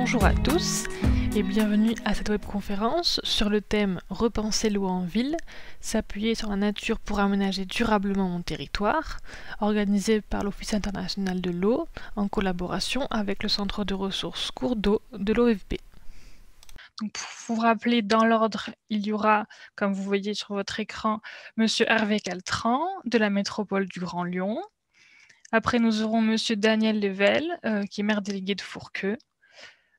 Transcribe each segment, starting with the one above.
Bonjour à tous et bienvenue à cette webconférence sur le thème « Repenser l'eau en ville, s'appuyer sur la nature pour aménager durablement mon territoire » organisée par l'Office international de l'eau en collaboration avec le Centre de ressources cours d'eau de l'OFB. Donc, pour vous rappeler, dans l'ordre, il y aura, comme vous voyez sur votre écran, Monsieur Hervé Caltran de la métropole du Grand Lyon. Après, nous aurons Monsieur Daniel Level, qui est maire délégué de Fourqueux.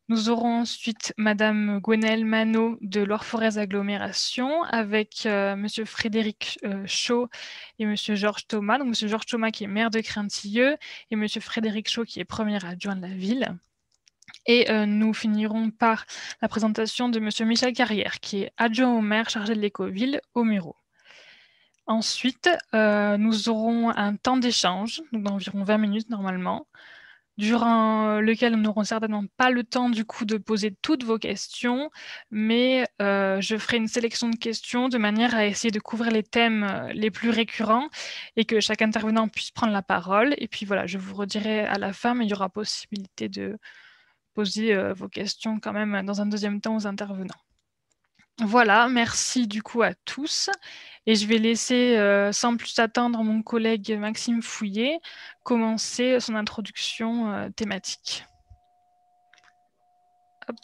Nous aurons ensuite Madame Gwenaëlle Manot de l'Or-Forez Agglomération avec Monsieur Frédéric Chaud et Monsieur Georges Thomas. Donc Monsieur Georges Thomas qui est maire de Craintilleux et Monsieur Frédéric Chaud qui est premier adjoint de la ville. Et nous finirons par la présentation de Monsieur Michel Carrière qui est adjoint au maire chargé de l'écoville au Murau. Ensuite, nous aurons un temps d'échange, donc d'environ 20 minutes normalement, durant lequel nous n'aurons certainement pas le temps du coup de poser toutes vos questions, mais je ferai une sélection de questions de manière à essayer de couvrir les thèmes les plus récurrents et que chaque intervenant puisse prendre la parole. Et puis voilà, je vous redirai à la fin, mais il y aura possibilité de poser vos questions quand même dans un deuxième temps aux intervenants. Voilà, merci du coup à tous. Et je vais laisser, sans plus attendre, mon collègue Maxime Fouillet commencer son introduction thématique. Hop.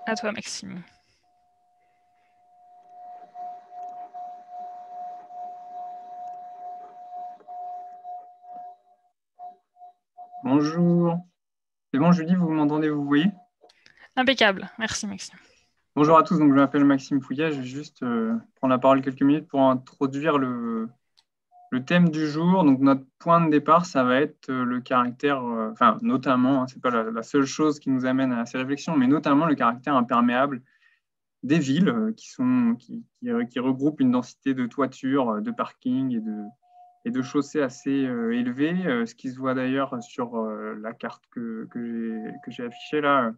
À toi, Maxime. Bonjour. C'est bon, Julie, vous m'entendez, vous voyez? Impeccable. Merci, Maxime. Bonjour à tous, donc je m'appelle Maxime Fouillet. Je vais juste prendre la parole quelques minutes pour introduire le thème du jour. Donc notre point de départ, ça va être le caractère, enfin notamment, hein, c'est pas la seule chose qui nous amène à ces réflexions, mais notamment le caractère imperméable des villes qui regroupent une densité de toitures, de parkings et de chaussées assez élevées, ce qui se voit d'ailleurs sur la carte que j'ai affichée là,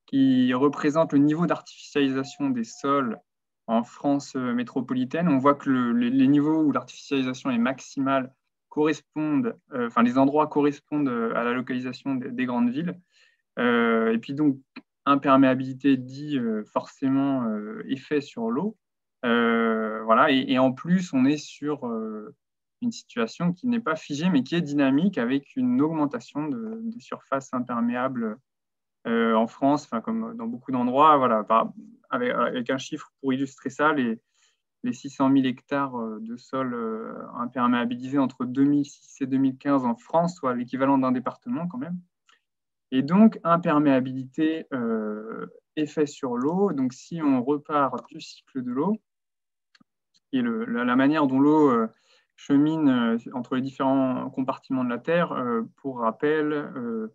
qui représente le niveau d'artificialisation des sols en France métropolitaine. On voit que les niveaux où l'artificialisation est maximale correspondent, les endroits correspondent à la localisation des grandes villes. Et puis donc, imperméabilité dit forcément effet sur l'eau. Voilà. Et en plus, on est sur une situation qui n'est pas figée, mais qui est dynamique avec une augmentation des surfaces imperméables en France, comme dans beaucoup d'endroits, voilà, avec un chiffre pour illustrer ça, les 600 000 hectares de sol imperméabilisés entre 2006 et 2015 en France, soit l'équivalent d'un département quand même. Et donc, imperméabilité, effet sur l'eau. Donc, si on repart du cycle de l'eau, qui est la manière dont l'eau chemine entre les différents compartiments de la Terre, pour rappel,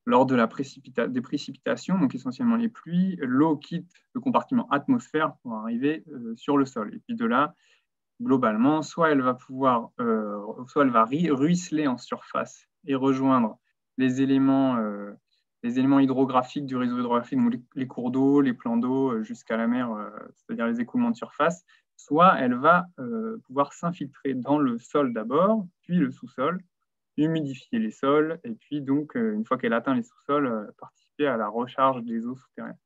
lors de des précipitations, donc essentiellement les pluies, l'eau quitte le compartiment atmosphère pour arriver sur le sol. Et puis de là, globalement, soit elle va ruisseler en surface et rejoindre les éléments hydrographiques du réseau hydrographique, donc les cours d'eau, les plans d'eau jusqu'à la mer, c'est-à-dire les écoulements de surface, soit elle va pouvoir s'infiltrer dans le sol d'abord, puis le sous-sol, humidifier les sols, et puis donc, une fois qu'elle atteint les sous-sols, participer à la recharge des eaux souterraines.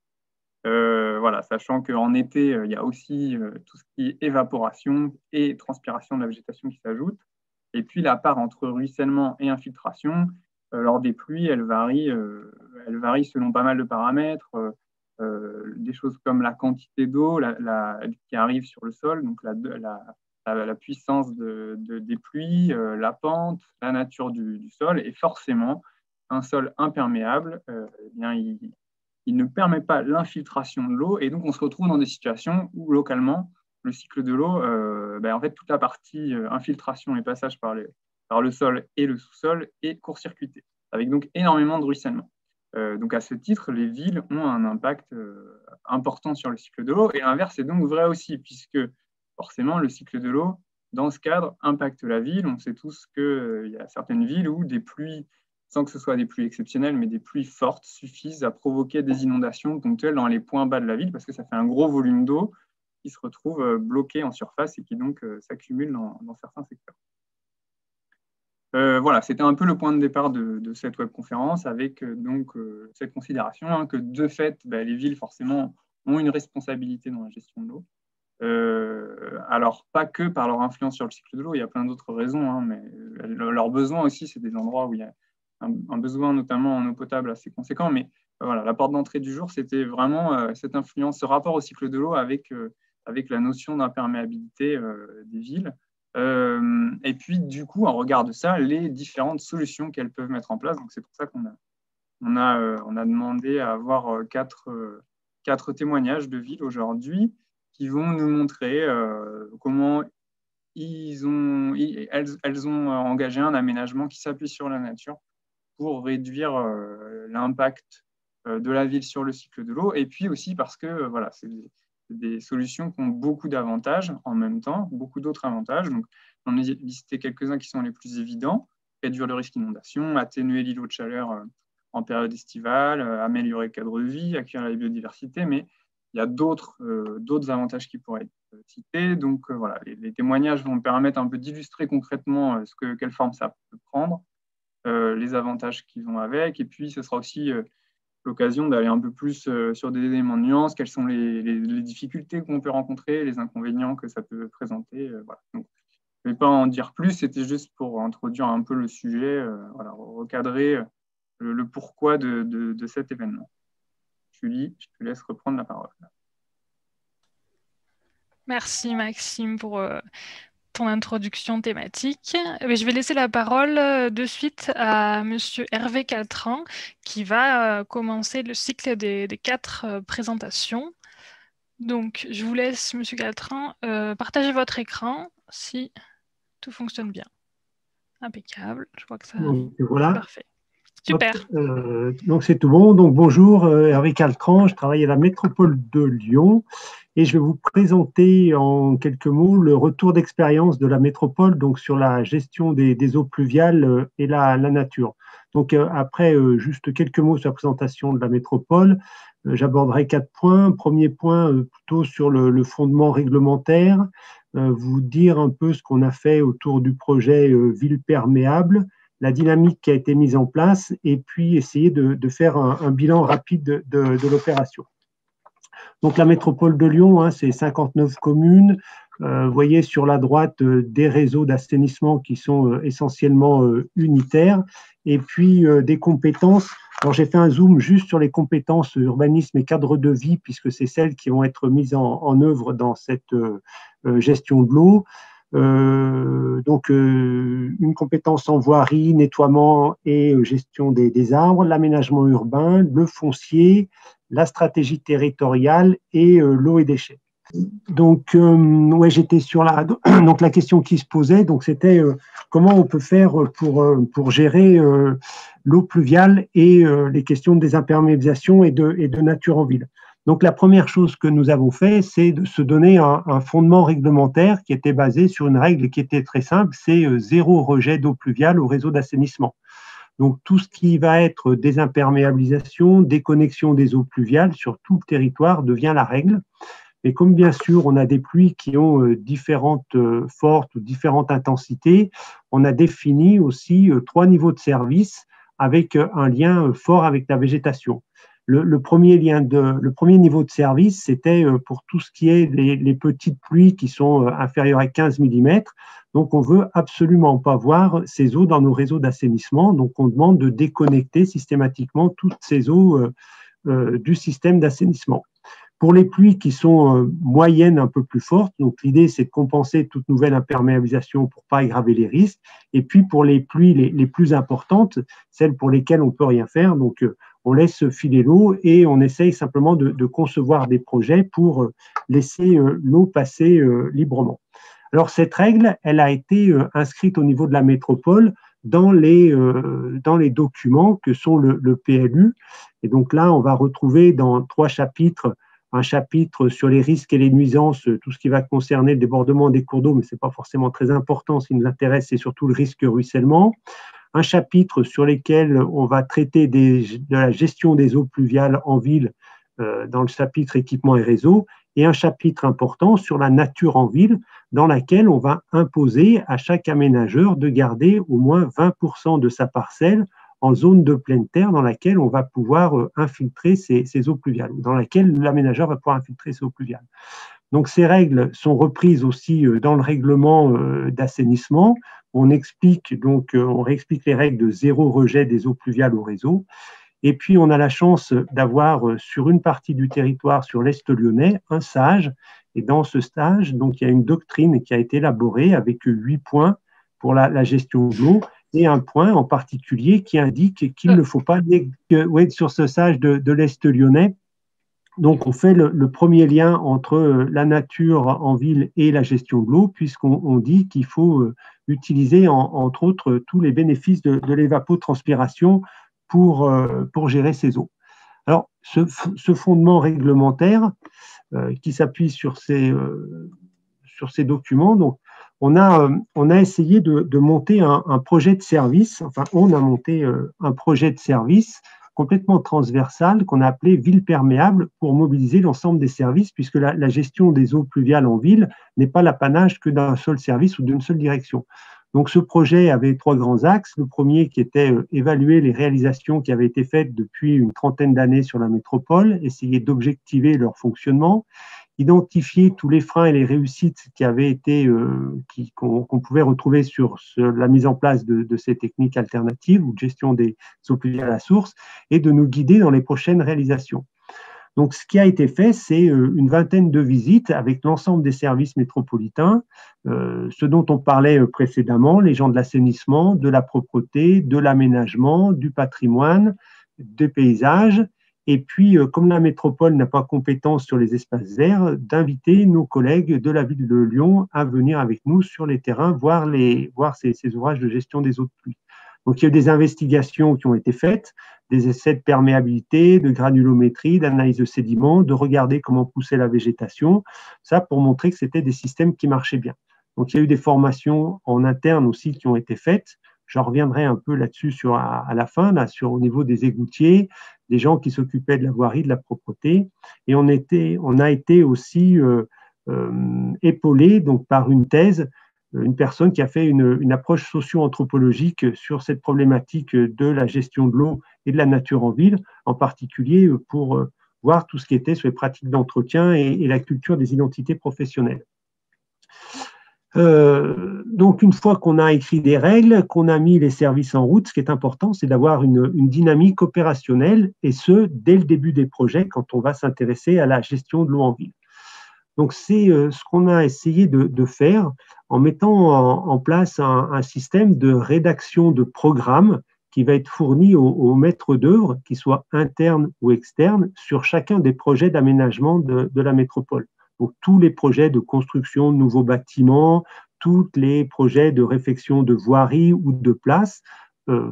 Voilà, sachant qu'en été, il y a aussi tout ce qui est évaporation et transpiration de la végétation qui s'ajoute. Et puis la part entre ruissellement et infiltration, lors des pluies, elle varie selon pas mal de paramètres. Des choses comme la quantité d'eau qui arrive sur le sol, donc la puissance des pluies, la pente, la nature du sol, et forcément, un sol imperméable, eh bien, il ne permet pas l'infiltration de l'eau, et donc on se retrouve dans des situations où localement, le cycle de l'eau, en fait, toute la partie infiltration et passage par le sol et le sous-sol est court-circuitée, avec donc énormément de ruissellement. Donc à ce titre, les villes ont un impact important sur le cycle de l'eau, et l'inverse est donc vrai aussi, puisque forcément le cycle de l'eau, dans ce cadre, impacte la ville. On sait tous qu'il y a certaines villes où des pluies, sans que ce soit des pluies exceptionnelles, mais des pluies fortes suffisent à provoquer des inondations ponctuelles dans les points bas de la ville, parce que ça fait un gros volume d'eau qui se retrouve bloqué en surface et qui donc s'accumule dans certains secteurs. Voilà, c'était un peu le point de départ de cette webconférence avec cette considération hein, que de fait, les villes forcément ont une responsabilité dans la gestion de l'eau. Alors, pas que par leur influence sur le cycle de l'eau, il y a plein d'autres raisons, hein, mais leurs besoins aussi, c'est des endroits où il y a un besoin notamment en eau potable assez conséquent. Mais voilà, la porte d'entrée du jour, c'était vraiment cette influence, ce rapport au cycle de l'eau avec la notion d'imperméabilité des villes. Et puis, du coup, en regard de ça, les différentes solutions qu'elles peuvent mettre en place. Donc, c'est pour ça qu'on a demandé à avoir quatre témoignages de villes aujourd'hui qui vont nous montrer comment elles ont engagé un aménagement qui s'appuie sur la nature pour réduire l'impact de la ville sur le cycle de l'eau. Et puis aussi parce que voilà, c'est des solutions qui ont beaucoup d'avantages en même temps, beaucoup d'autres avantages. Donc, on a listé quelques-uns qui sont les plus évidents: réduire le risque d'inondation, atténuer l'îlot de chaleur en période estivale, améliorer le cadre de vie, accueillir la biodiversité, mais il y a d'autres avantages qui pourraient être cités. Donc voilà, les témoignages vont permettre un peu d'illustrer concrètement quelle forme ça peut prendre, les avantages qui vont avec, et puis ce sera aussi l'occasion d'aller un peu plus sur des éléments de nuance, quelles sont les difficultés qu'on peut rencontrer, les inconvénients que ça peut présenter. Voilà. Donc, je ne vais pas en dire plus, c'était juste pour introduire un peu le sujet, voilà, recadrer le pourquoi de cet événement. Julie, je te laisse reprendre la parole. Merci Maxime pour ton introduction thématique. Je vais laisser la parole de suite à Monsieur Hervé Caltran qui va commencer le cycle des 4 présentations. Donc, je vous laisse, Monsieur Caltran, partager votre écran si tout fonctionne bien. Impeccable, je vois que ça... Donc, voilà. Parfait. Super. Donc c'est tout bon. Donc bonjour, Hervé Caltran, je travaille à la métropole de Lyon et je vais vous présenter en quelques mots le retour d'expérience de la métropole donc sur la gestion des eaux pluviales et la nature. Donc après juste quelques mots sur la présentation de la métropole, j'aborderai 4 points. Premier point plutôt sur le fondement réglementaire, vous dire un peu ce qu'on a fait autour du projet Ville perméable, la dynamique qui a été mise en place et puis essayer de faire un bilan rapide de l'opération. Donc la métropole de Lyon, hein, c'est 59 communes. Vous voyez sur la droite des réseaux d'assainissement qui sont essentiellement unitaires et puis des compétences. Alors j'ai fait un zoom juste sur les compétences urbanisme et cadre de vie puisque c'est celles qui vont être mises en œuvre dans cette gestion de l'eau. Donc une compétence en voirie, nettoiement et gestion des arbres, l'aménagement urbain, le foncier, la stratégie territoriale et l'eau et déchets. Donc ouais, j'étais sur donc la question qui se posait, donc c'était comment on peut faire pour gérer l'eau pluviale et les questions de désimperméabilisation et de nature en ville. Donc, la première chose que nous avons fait, c'est de se donner un fondement réglementaire qui était basé sur une règle qui était très simple, c'est 0 rejet d'eau pluviale au réseau d'assainissement. Donc, tout ce qui va être désimperméabilisation, déconnexion des eaux pluviales sur tout le territoire devient la règle. Et comme bien sûr, on a des pluies qui ont différentes fortes ou différentes intensités, on a défini aussi 3 niveaux de service avec un lien fort avec la végétation. Le premier niveau de service, c'était pour tout ce qui est les petites pluies qui sont inférieures à 15 mm. Donc, on ne veut absolument pas voir ces eaux dans nos réseaux d'assainissement. Donc, on demande de déconnecter systématiquement toutes ces eaux du système d'assainissement. Pour les pluies qui sont moyennes, un peu plus fortes, donc l'idée c'est de compenser toute nouvelle imperméabilisation pour ne pas aggraver les risques. Et puis pour les pluies les plus importantes, celles pour lesquelles on ne peut rien faire, donc on laisse filer l'eau et on essaye simplement de concevoir des projets pour laisser l'eau passer librement. Alors cette règle, elle a été inscrite au niveau de la métropole dans les documents que sont le PLU. Et donc là, on va retrouver dans 3 chapitres un chapitre sur les risques et les nuisances, tout ce qui va concerner le débordement des cours d'eau, mais ce n'est pas forcément très important. Ce qui nous intéresse, c'est surtout le risque ruissellement. Un chapitre sur lequel on va traiter de la gestion des eaux pluviales en ville dans le chapitre équipement et réseau. et un chapitre important sur la nature en ville, dans laquelle on va imposer à chaque aménageur de garder au moins 20% de sa parcelle en zone de pleine terre dans laquelle on va pouvoir infiltrer ces eaux pluviales, dans laquelle l'aménageur va pouvoir infiltrer ces eaux pluviales. Donc ces règles sont reprises aussi dans le règlement d'assainissement. On réexplique les règles de zéro rejet des eaux pluviales au réseau. Et puis on a la chance d'avoir sur une partie du territoire, sur l'Est lyonnais, un SAGE. Et dans ce SAGE, donc il y a une doctrine qui a été élaborée avec 8 points pour la gestion de l'eau, et un point en particulier qui indique qu'il ne faut pas, sur ce SAGE de l'Est lyonnais. Donc, on fait le premier lien entre la nature en ville et la gestion de l'eau, puisqu'on dit qu'il faut utiliser, entre autres, tous les bénéfices de l'évapotranspiration pour gérer ces eaux. Alors, ce fondement réglementaire qui s'appuie sur ces documents, donc, on a essayé de monter un projet de service, enfin, on a monté un projet de service complètement transversale qu'on a appelé ville perméable pour mobiliser l'ensemble des services, puisque la gestion des eaux pluviales en ville n'est pas l'apanage que d'un seul service ou d'une seule direction. Donc ce projet avait 3 grands axes. Le premier qui était évaluer les réalisations qui avaient été faites depuis une trentaine d'années sur la métropole, essayer d'objectiver leur fonctionnement, identifier tous les freins et les réussites qui avaient été, qu'on pouvait retrouver sur la mise en place de ces techniques alternatives ou de gestion des eaux pluviales à la source, et de nous guider dans les prochaines réalisations. Donc, ce qui a été fait, c'est une vingtaine de visites avec l'ensemble des services métropolitains, ce dont on parlait précédemment, les gens de l'assainissement, de la propreté, de l'aménagement, du patrimoine, des paysages. Et puis, comme la métropole n'a pas compétence sur les espaces verts, d'inviter nos collègues de la ville de Lyon à venir avec nous sur les terrains, voir ces ouvrages de gestion des eaux de pluie. Donc, il y a eu des investigations qui ont été faites, des essais de perméabilité, de granulométrie, d'analyse de sédiments, de regarder comment poussait la végétation, ça pour montrer que c'était des systèmes qui marchaient bien. Donc, il y a eu des formations en interne aussi qui ont été faites. J'en reviendrai un peu là-dessus à la fin, au niveau des égoutiers, des gens qui s'occupaient de la voirie, de la propreté. Et on a été aussi épaulés donc, par une thèse, une personne qui a fait une approche socio-anthropologique sur cette problématique de la gestion de l'eau et de la nature en ville, en particulier pour voir tout ce qui était sur les pratiques d'entretien et la culture des identités professionnelles. Donc, une fois qu'on a écrit des règles, qu'on a mis les services en route, ce qui est important, c'est d'avoir une dynamique opérationnelle, et ce, dès le début des projets, quand on va s'intéresser à la gestion de l'eau en ville. Donc, c'est ce qu'on a essayé de faire en mettant en place un système de rédaction de programmes qui va être fourni aux maîtres d'œuvre, qu'ils soient internes ou externes, sur chacun des projets d'aménagement de la métropole. Donc, tous les projets de construction de nouveaux bâtiments, tous les projets de réfection de voirie ou de place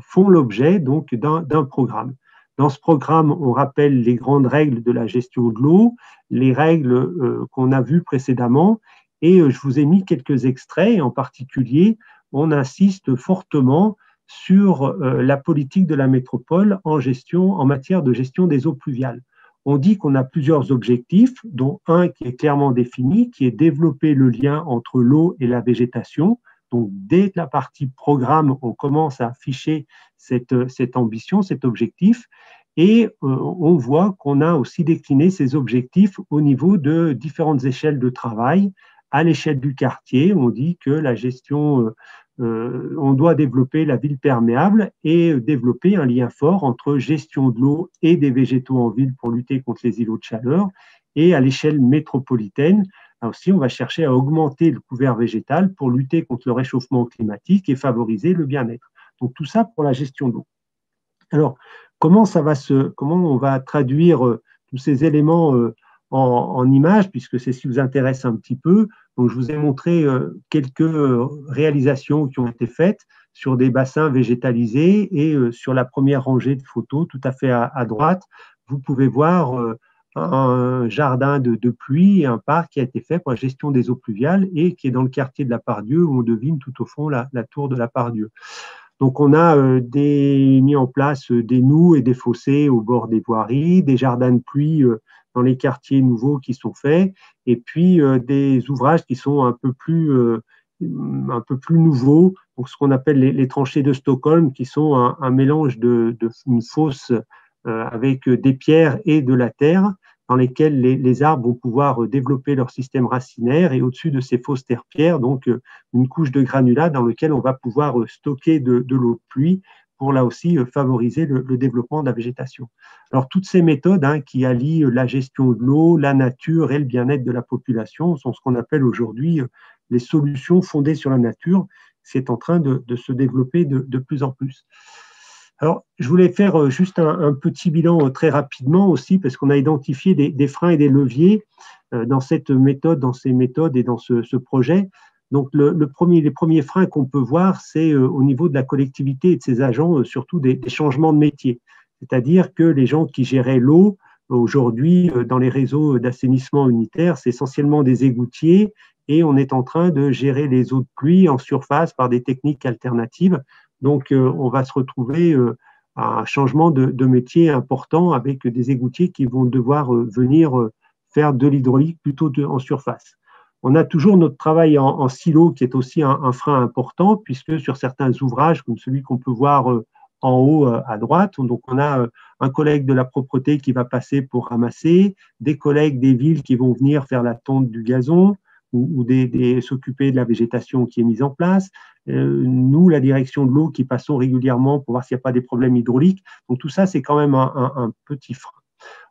font l'objet donc d'un programme. Dans ce programme, on rappelle les grandes règles de la gestion de l'eau, les règles qu'on a vues précédemment, et je vous ai mis quelques extraits. En particulier, on insiste fortement sur la politique de la métropole en matière de gestion des eaux pluviales. On dit qu'on a plusieurs objectifs, dont un qui est clairement défini, qui est développer le lien entre l'eau et la végétation. Donc, dès la partie programme, on commence à afficher cette ambition, cet objectif, et on voit qu'on a aussi décliné ces objectifs au niveau de différentes échelles de travail. À l'échelle du quartier, on dit que la gestion, on doit développer la ville perméable et développer un lien fort entre gestion de l'eau et des végétaux en ville pour lutter contre les îlots de chaleur. Et à l'échelle métropolitaine, là aussi, on va chercher à augmenter le couvert végétal pour lutter contre le réchauffement climatique et favoriser le bien-être. Donc tout ça pour la gestion de l'eau. Alors, comment on va traduire tous ces éléments en images, puisque c'est ce qui vous intéresse un petit peu. Donc, je vous ai montré quelques réalisations qui ont été faites sur des bassins végétalisés, et sur la première rangée de photos, tout à fait à droite, vous pouvez voir un jardin de pluie et un parc qui a été fait pour la gestion des eaux pluviales et qui est dans le quartier de la Part-Dieu, où on devine tout au fond la tour de la Part-Dieu. Donc, on a mis en place des noues et des fossés au bord des voiries, des jardins de pluie dans les quartiers nouveaux qui sont faits, et puis des ouvrages qui sont un peu plus nouveaux, donc ce qu'on appelle les tranchées de Stockholm, qui sont un mélange une fosse avec des pierres et de la terre, dans lesquelles les arbres vont pouvoir développer leur système racinaire, et au-dessus de ces fausses terre-pierres, donc une couche de granulats dans lequel on va pouvoir stocker de l'eau de pluie pour là aussi favoriser le développement de la végétation. Alors toutes ces méthodes qui allient la gestion de l'eau, la nature et le bien-être de la population sont ce qu'on appelle aujourd'hui les solutions fondées sur la nature. C'est en train de se développer de plus en plus. Alors, je voulais faire juste un petit bilan très rapidement aussi, parce qu'on a identifié des freins et des leviers dans cette méthode, dans ces méthodes et dans ce projet. Donc, les premiers freins qu'on peut voir, c'est au niveau de la collectivité et de ses agents, surtout des changements de métier. C'est-à-dire que les gens qui géraient l'eau, aujourd'hui, dans les réseaux d'assainissement unitaire, c'est essentiellement des égoutiers, et on est en train de gérer les eaux de pluie en surface par des techniques alternatives. Donc, on va se retrouver à un changement de métier important avec des égoutiers qui vont devoir venir faire de l'hydraulique plutôt en surface. On a toujours notre travail en silo qui est aussi un frein important, puisque sur certains ouvrages, comme celui qu'on peut voir en haut à droite, donc on a un collègue de la propreté qui va passer pour ramasser, des collègues des villes qui vont venir faire la tonte du gazon, ou s'occuper de la végétation qui est mise en place. Nous, la direction de l'eau, qui passons régulièrement pour voir s'il n'y a pas des problèmes hydrauliques. Donc tout ça, c'est quand même un petit frein.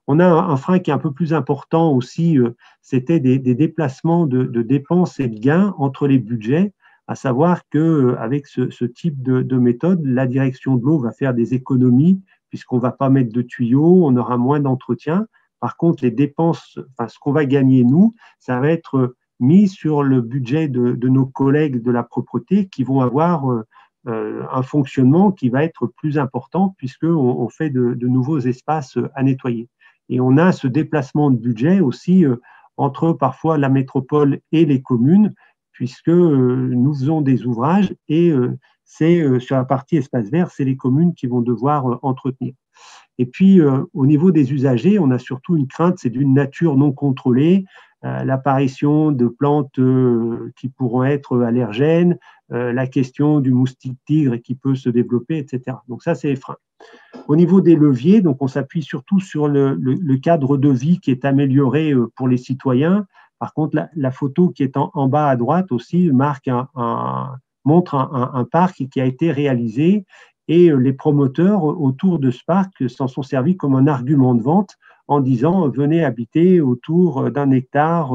On a un frein qui est un peu plus important aussi, c'était des déplacements de dépenses et de gains entre les budgets, à savoir qu'avec ce type de méthode, la direction de l'eau va faire des économies, puisqu'on ne va pas mettre de tuyaux, on aura moins d'entretien. Par contre, les dépenses, ce qu'on va gagner, nous, ça va être mis sur le budget de nos collègues de la propreté qui vont avoir un fonctionnement qui va être plus important puisqu'on fait de nouveaux espaces à nettoyer. Et on a ce déplacement de budget aussi entre parfois la métropole et les communes, puisque nous faisons des ouvrages et c'est sur la partie espace vert, c'est les communes qui vont devoir entretenir. Et puis, au niveau des usagers, on a surtout une crainte, c'est d'une nature non contrôlée, l'apparition de plantes qui pourront être allergènes, la question du moustique tigre qui peut se développer, etc. Donc ça, c'est les freins. Au niveau des leviers, donc on s'appuie surtout sur le cadre de vie qui est amélioré pour les citoyens. Par contre, la photo qui est en bas à droite aussi montre un parc qui a été réalisé, et les promoteurs autour de ce parc s'en sont servis comme un argument de vente en disant « venez habiter autour d'un hectare,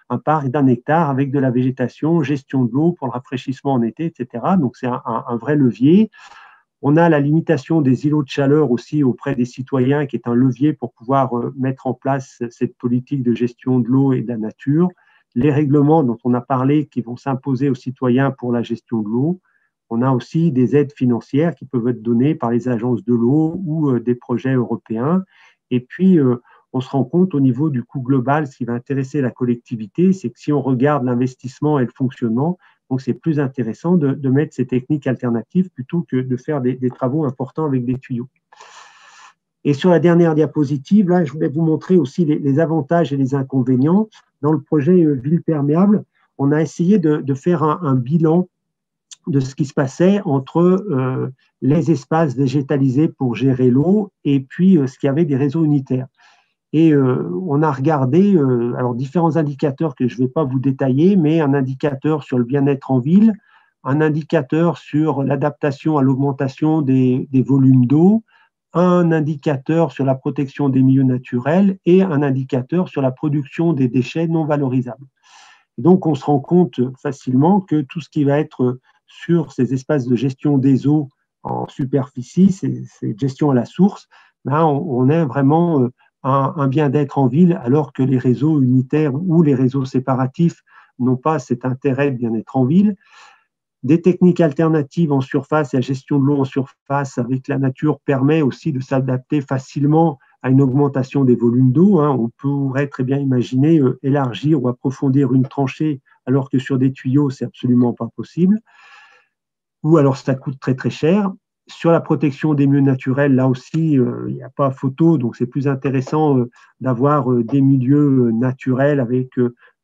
un parc d'un hectare avec de la végétation, gestion de l'eau pour le rafraîchissement en été, etc. » Donc c'est un vrai levier. On a la limitation des îlots de chaleur aussi auprès des citoyens qui est un levier pour pouvoir mettre en place cette politique de gestion de l'eau et de la nature. Les règlements dont on a parlé qui vont s'imposer aux citoyens pour la gestion de l'eau. On a aussi des aides financières qui peuvent être données par les agences de l'eau ou des projets européens. Et puis, on se rend compte au niveau du coût global, ce qui va intéresser la collectivité, c'est que si on regarde l'investissement et le fonctionnement, donc c'est plus intéressant de mettre ces techniques alternatives plutôt que de faire des travaux importants avec des tuyaux. Et sur la dernière diapositive, là, je voulais vous montrer aussi les avantages et les inconvénients. Dans le projet Ville perméable, on a essayé de faire un bilan de ce qui se passait entre les espaces végétalisés pour gérer l'eau et puis ce qu'il y avait des réseaux unitaires. Et on a regardé alors différents indicateurs que je ne vais pas vous détailler, mais un indicateur sur le bien-être en ville, un indicateur sur l'adaptation à l'augmentation des volumes d'eau, un indicateur sur la protection des milieux naturels et un indicateur sur la production des déchets non valorisables. Et donc, on se rend compte facilement que tout ce qui va être sur ces espaces de gestion des eaux en superficie, c'est gestion à la source, là, on a vraiment un bien-être en ville, alors que les réseaux unitaires ou les réseaux séparatifs n'ont pas cet intérêt de bien-être en ville. Des techniques alternatives en surface et la gestion de l'eau en surface avec la nature permet aussi de s'adapter facilement à une augmentation des volumes d'eau. On pourrait très bien imaginer élargir ou approfondir une tranchée alors que sur des tuyaux, c'est absolument pas possible. Ou alors ça coûte très très cher. sur la protection des milieux naturels, là aussi, il n'y a pas photo, donc c'est plus intéressant d'avoir des milieux naturels avec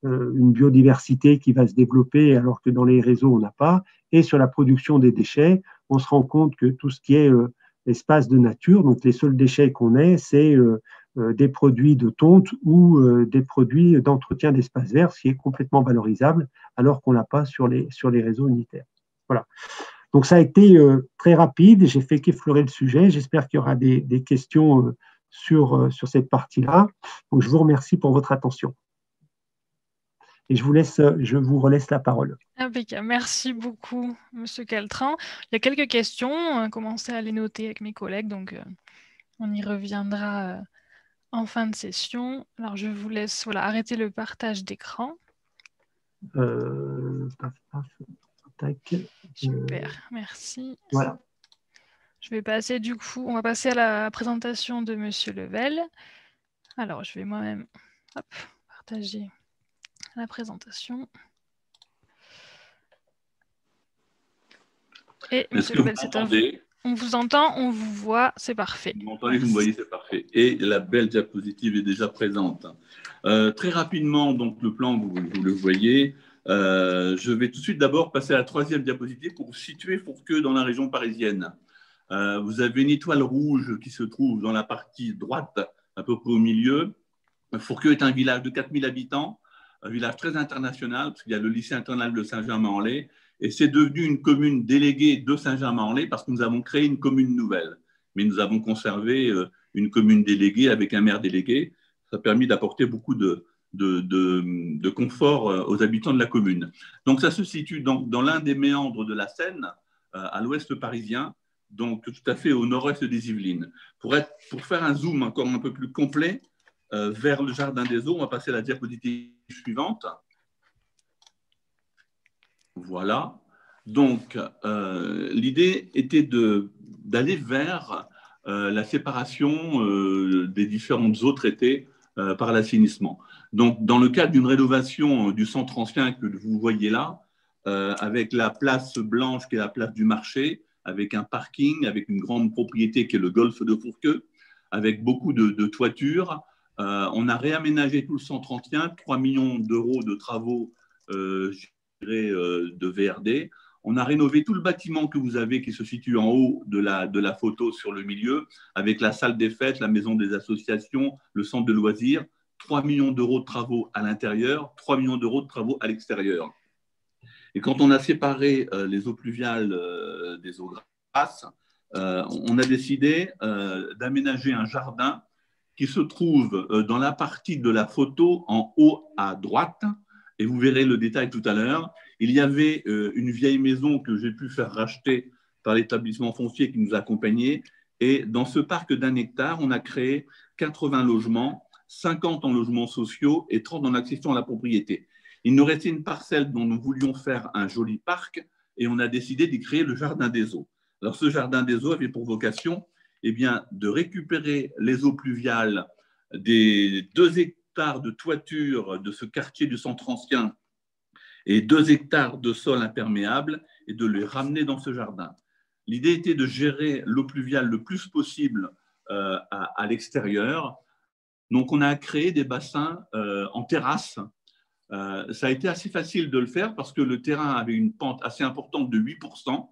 une biodiversité qui va se développer alors que dans les réseaux, on n'a pas. Et sur la production des déchets, on se rend compte que tout ce qui est espace de nature, donc les seuls déchets qu'on ait, c'est des produits de tonte ou des produits d'entretien d'espaces verts, ce qui est complètement valorisable alors qu'on l'a pas sur les réseaux unitaires. Voilà. Donc ça a été très rapide, j'ai fait qu'effleurer le sujet. J'espère qu'il y aura des questions sur cette partie-là. Donc je vous remercie pour votre attention. Et je vous relaisse la parole. Impeccable. Merci beaucoup, Monsieur Caltran. Il y a quelques questions. On a commencé à les noter avec mes collègues, donc on y reviendra en fin de session. Alors je vous laisse arrêter le partage d'écran. Super, merci. Voilà. Je vais passer du coup, on va passer à la présentation de Monsieur Level. Alors je vais moi-même partager la présentation. Et Monsieur Level, c'est à vous. On vous entend, on vous voit, c'est parfait. Vous m'entendez, vous me voyez, c'est parfait. Et la belle diapositive est déjà présente. Très rapidement, donc le plan, vous le voyez. Je vais tout de suite d'abord passer à la troisième diapositive pour situer Fourqueux dans la région parisienne. Vous avez une étoile rouge qui se trouve dans la partie droite, à peu près au milieu. Fourqueux est un village de 4000 habitants, un village très international, parce qu'il y a le lycée international de Saint-Germain-en-Laye, et c'est devenu une commune déléguée de Saint-Germain-en-Laye parce que nous avons créé une commune nouvelle. Mais nous avons conservé une commune déléguée avec un maire délégué. Ça a permis d'apporter beaucoup de confort aux habitants de la commune. Donc ça se situe dans l'un des méandres de la Seine, à l'ouest parisien, donc tout à fait au nord-ouest des Yvelines. Pour faire un zoom encore un peu plus complet vers le Jardin des Eaux, on va passer à la diapositive suivante. Voilà. Donc, l'idée était d'aller vers la séparation des différentes eaux traitées par l'assainissement. Donc, dans le cadre d'une rénovation du centre ancien que vous voyez là, avec la place blanche qui est la place du marché, avec un parking, avec une grande propriété qui est le golfe de Fourqueux, avec beaucoup de toitures, on a réaménagé tout le centre ancien, 3 millions d'euros de travaux de VRD. On a rénové tout le bâtiment que vous avez qui se situe en haut de la photo sur le milieu, avec la salle des fêtes, la maison des associations, le centre de loisirs. 3 millions d'euros de travaux à l'intérieur, 3 millions d'euros de travaux à l'extérieur. Et quand on a séparé les eaux pluviales des eaux grasses, on a décidé d'aménager un jardin qui se trouve dans la partie de la photo en haut à droite, et vous verrez le détail tout à l'heure. Il y avait une vieille maison que j'ai pu faire racheter par l'établissement foncier qui nous accompagnait, et dans ce parc d'1 hectare, on a créé 80 logements, 50 en logements sociaux et 30 en accession à la propriété. Il nous restait une parcelle dont nous voulions faire un joli parc, et on a décidé d'y créer le Jardin des Eaux. Alors ce Jardin des Eaux avait pour vocation de récupérer les eaux pluviales des 2 hectares de toiture de ce quartier du centre ancien et 2 hectares de sol imperméable et de les ramener dans ce jardin. L'idée était de gérer l'eau pluviale le plus possible à l'extérieur. Donc on a créé des bassins en terrasse. Ça a été assez facile de le faire parce que le terrain avait une pente assez importante de 8%.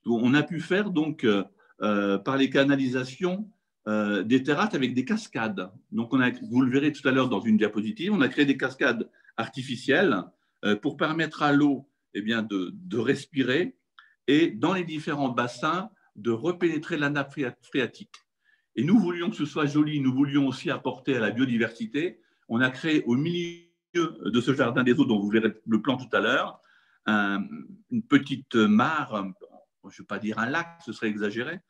Donc, on a pu faire donc par les canalisations des terrasses avec des cascades. Donc vous le verrez tout à l'heure dans une diapositive, on a créé des cascades artificielles pour permettre à l'eau de respirer et dans les différents bassins de repénétrer la nappe phréatique. Et nous voulions que ce soit joli, nous voulions aussi apporter à la biodiversité. On a créé au milieu de ce jardin des eaux, dont vous verrez le plan tout à l'heure, une petite mare, je ne vais pas dire un lac, ce serait exagéré,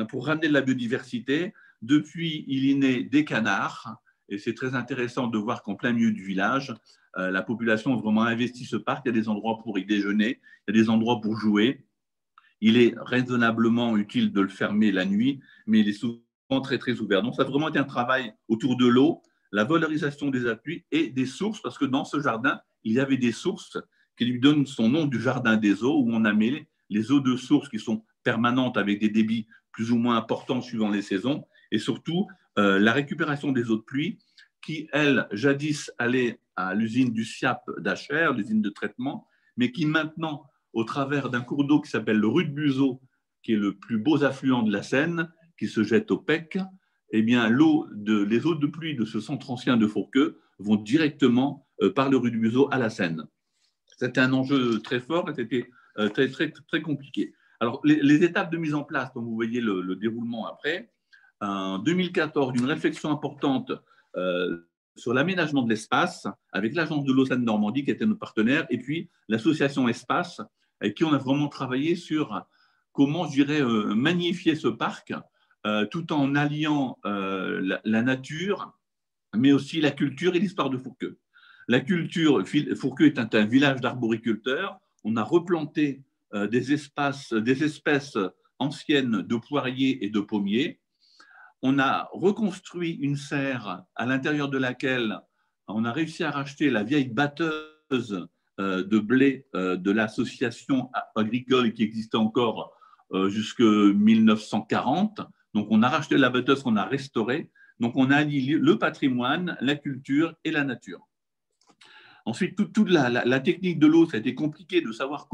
pour ramener de la biodiversité. Depuis, il est né des canards, et c'est très intéressant de voir qu'en plein milieu du village, la population a vraiment investi ce parc. Il y a des endroits pour y déjeuner, il y a des endroits pour jouer. Il est raisonnablement utile de le fermer la nuit, mais il est souvent très, très ouvert. Donc, ça a vraiment été un travail autour de l'eau, la valorisation des appuis et des sources, parce que dans ce jardin, il y avait des sources qui lui donnent son nom du Jardin des Eaux, où on a mis les eaux de source qui sont permanente avec des débits plus ou moins importants suivant les saisons, et surtout la récupération des eaux de pluie qui, elle, jadis allait à l'usine du SIAP d'Acher, l'usine de traitement, mais qui maintenant, au travers d'un cours d'eau qui s'appelle le Rue de Buzeau, qui est le plus beau affluent de la Seine, qui se jette au Pec, eh bien, les eaux de pluie de ce centre ancien de Fourqueux vont directement par le Rue de Buzeau à la Seine. C'était un enjeu très fort et c'était très, très, très compliqué. Alors, les étapes de mise en place, dont vous voyez le déroulement après, en 2014, une réflexion importante sur l'aménagement de l'espace avec l'agence de l'eau Seine-Normandie qui était notre partenaire et puis l'association Espace avec qui on a vraiment travaillé sur comment, je dirais, magnifier ce parc tout en alliant la nature mais aussi la culture et l'histoire de Fourqueux. La culture, Fourqueux est un village d'arboriculteurs. On a replanté des espèces anciennes de poiriers et de pommiers. On a reconstruit une serre à l'intérieur de laquelle on a réussi à racheter la vieille batteuse de blé de l'association agricole qui existait encore jusque 1940. Donc, on a racheté la batteuse qu'on a restaurée. Donc, on a allié le patrimoine, la culture et la nature. Ensuite, toute la technique de l'eau, ça a été compliqué de savoir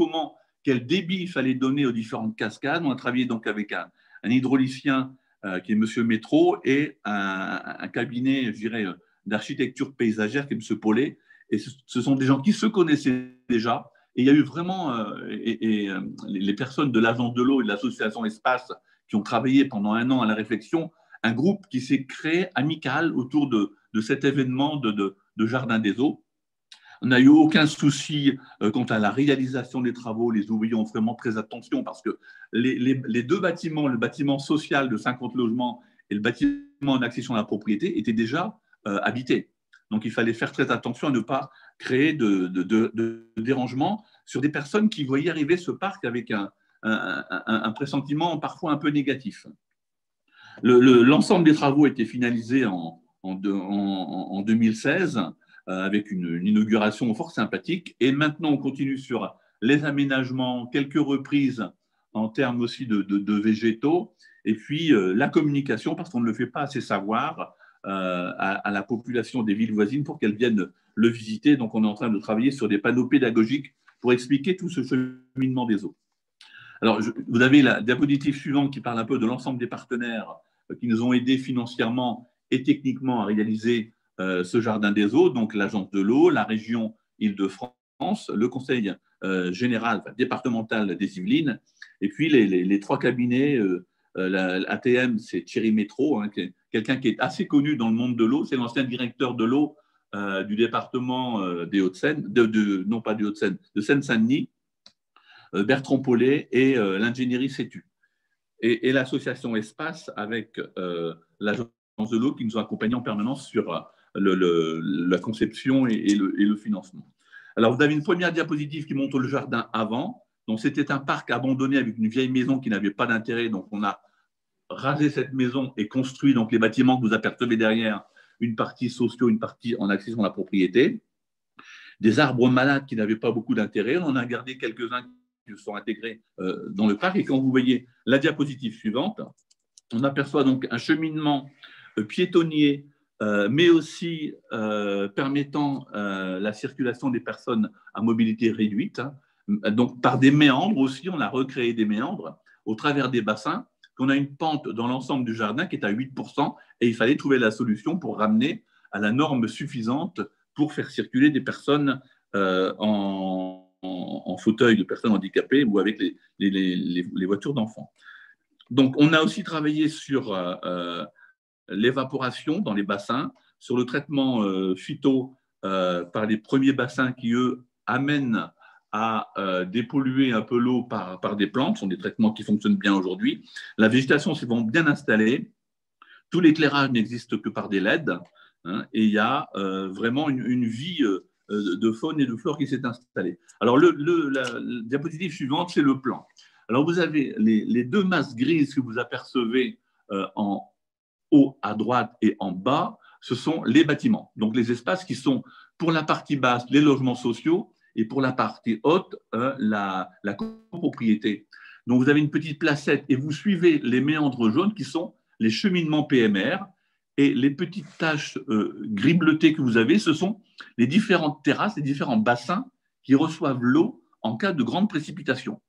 quel débit il fallait donner aux différentes cascades. On a travaillé donc avec un hydraulicien qui est M. Métro et un cabinet, je dirais, d'architecture paysagère qui est M. Paulet. Et ce sont des gens qui se connaissaient déjà. Et il y a eu vraiment les personnes de l'agence de l'eau et de l'association Espace qui ont travaillé pendant 1 an à la réflexion, un groupe qui s'est créé amical autour de cet événement de Jardin des Eaux. On n'a eu aucun souci quant à la réalisation des travaux. Les ouvriers ont vraiment très attention parce que les 2 bâtiments, le bâtiment social de 50 logements et le bâtiment en accession à la propriété, étaient déjà habités. Donc, il fallait faire très attention à ne pas créer de dérangements sur des personnes qui voyaient arriver ce parc avec un pressentiment parfois un peu négatif. L'ensemble des travaux a été finalisé en 2016 avec une inauguration fort sympathique. Et maintenant, on continue sur les aménagements, quelques reprises en termes aussi de végétaux, et puis la communication, parce qu'on ne le fait pas assez savoir à la population des villes voisines pour qu'elles viennent le visiter. Donc, on est en train de travailler sur des panneaux pédagogiques pour expliquer tout ce cheminement des eaux. Alors, vous avez la diapositive suivante qui parle un peu de l'ensemble des partenaires qui nous ont aidés financièrement et techniquement à réaliser ce jardin des eaux, donc l'agence de l'eau, la région Île-de-France, le conseil général, départemental des Yvelines, et puis les 3 cabinets. L'ATM, c'est Thierry Métro, quelqu'un qui est assez connu dans le monde de l'eau. C'est l'ancien directeur de l'eau du département des Hauts-de-Seine, non pas des Hauts-de-Seine, de Seine-Saint-Denis, Bertrand Paulet et l'ingénierie CETU. Et l'association Espace avec l'agence de l'eau qui nous ont accompagnés en permanence sur la conception et le financement. Alors, vous avez une première diapositive qui montre le jardin avant. Donc, c'était un parc abandonné avec une vieille maison qui n'avait pas d'intérêt. Donc, on a rasé cette maison et construit donc, les bâtiments que vous apercevez derrière, une partie sociaux, une partie en accession à la propriété. Des arbres malades qui n'avaient pas beaucoup d'intérêt. On en a gardé quelques-uns qui sont intégrés dans le parc. Et quand vous voyez la diapositive suivante, on aperçoit donc un cheminement piétonnier, mais aussi permettant la circulation des personnes à mobilité réduite. Donc, par des méandres aussi, on a recréé des méandres au travers des bassins, qu'on a une pente dans l'ensemble du jardin qui est à 8%, et il fallait trouver la solution pour ramener à la norme suffisante pour faire circuler des personnes en fauteuil de personnes handicapées ou avec les voitures d'enfants. Donc, on a aussi travaillé sur l'évaporation dans les bassins, sur le traitement phyto par les premiers bassins qui, eux, amènent à dépolluer un peu l'eau par des plantes. Ce sont des traitements qui fonctionnent bien aujourd'hui. La végétation s'est bien installée. Tout l'éclairage n'existe que par des LED. Et il y a vraiment une vie de faune et de flore qui s'est installée. Alors, la diapositive suivante, c'est le plan. Alors, vous avez les 2 masses grises que vous apercevez en haut à droite et en bas, ce sont les bâtiments. Donc, les espaces qui sont, pour la partie basse, les logements sociaux, et pour la partie haute, la copropriété. Donc, vous avez une petite placette et vous suivez les méandres jaunes qui sont les cheminements PMR. Et les petites taches gris bleuté que vous avez, ce sont les différentes terrasses, les différents bassins qui reçoivent l'eau en cas de grande précipitation.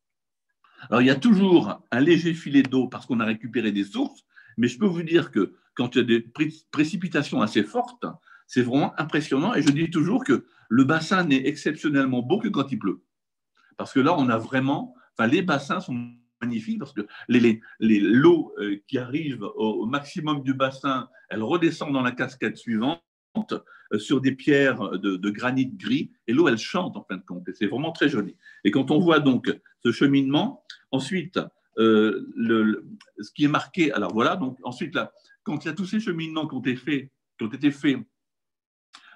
Alors, il y a toujours un léger filet d'eau parce qu'on a récupéré des sources, mais je peux vous dire que quand il y a des précipitations assez fortes, c'est vraiment impressionnant. Et je dis toujours que le bassin n'est exceptionnellement beau que quand il pleut. Parce que là, on a vraiment… Enfin, les bassins sont magnifiques parce que l'eau qui arrive au maximum du bassin, elle redescend dans la cascade suivante sur des pierres de granit gris et l'eau, elle chante en fin de compte. Et c'est vraiment très joli. Et quand on voit donc ce cheminement, ensuite, ce qui est marqué… Alors voilà, donc ensuite, là, quand il y a tous ces cheminements qui ont été faits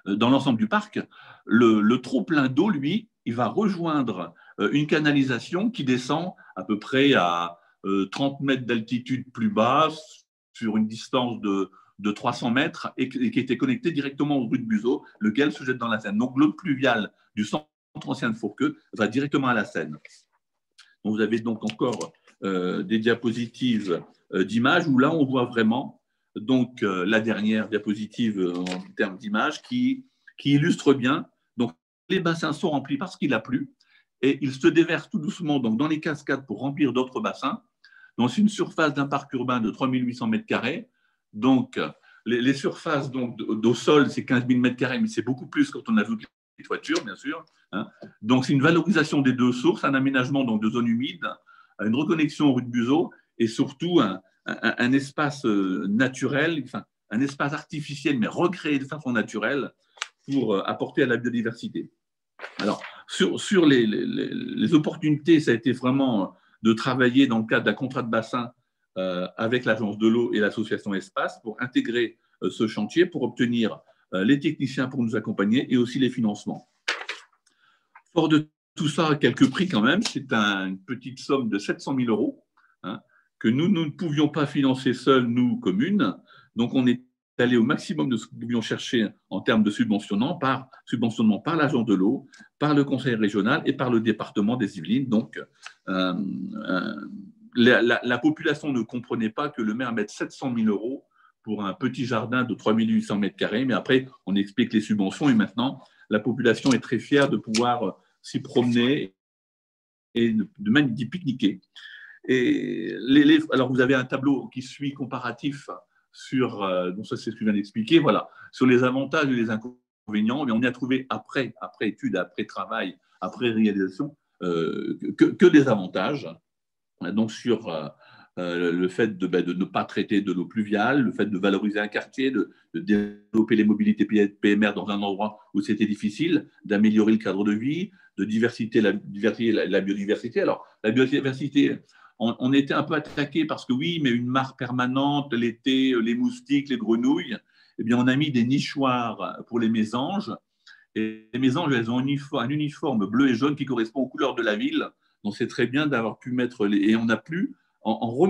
dans l'ensemble du parc, le trop-plein d'eau, lui, il va rejoindre une canalisation qui descend à peu près à 30 mètres d'altitude plus bas, sur une distance de 300 mètres, et qui était connectée directement au rue de Buzeaud, lequel se jette dans la Seine. Donc l'eau pluviale du centre ancien de Fourqueux va directement à la Seine. Donc, vous avez donc encore des diapositives d'images où là, on voit vraiment donc, la dernière diapositive en termes d'images qui illustre bien. Donc, les bassins sont remplis parce qu'il a plu et ils se déversent tout doucement donc, dans les cascades pour remplir d'autres bassins. Dans une surface d'un parc urbain de 3800 m². Donc, les surfaces d'au sol, c'est 15 000 m², mais c'est beaucoup plus quand on ajoute les toitures, bien sûr. Hein. Donc, c'est une valorisation des deux sources, un aménagement donc, de zones humides, une reconnexion rue de Buzeaud et surtout un espace naturel, enfin, un espace artificiel, mais recréé de façon naturelle pour apporter à la biodiversité. Alors, sur les opportunités, ça a été vraiment de travailler dans le cadre d'un contrat de bassin avec l'Agence de l'eau et l'association Espace pour intégrer ce chantier, pour obtenir les techniciens pour nous accompagner et aussi les financements. Fort de tout ça, quelques prix quand même, c'est une petite somme de 700 000 €, hein, que nous ne pouvions pas financer seuls, nous, communes. Donc, on est allé au maximum de ce que nous pouvions chercher en termes de subventionnement par l'Agence de l'eau, par le Conseil régional et par le département des Yvelines. Donc, la population ne comprenait pas que le maire mette 700 000 € pour un petit jardin de 3800 m², mais après, on explique les subventions et maintenant, la population est très fière de pouvoir s'y promener et de même d'y pique-niquer. Et alors, vous avez un tableau qui suit comparatif sur, donc ça c'est ce que je viens d'expliquer, voilà, sur les avantages et les inconvénients, mais on y a trouvé après étude, après travail, après réalisation, que des avantages. Donc sur le fait de ne pas traiter de l'eau pluviale, le fait de valoriser un quartier, de développer les mobilités PMR dans un endroit où c'était difficile, d'améliorer le cadre de vie, de diversifier la biodiversité. Alors, la biodiversité, on était un peu attaqué parce que oui, mais une mare permanente, l'été, les moustiques, les grenouilles, eh bien, on a mis des nichoirs pour les mésanges. Et les mésanges, elles ont un uniforme bleu et jaune qui correspond aux couleurs de la ville. Donc, c'est très bien d'avoir pu mettre… Et on a pu, en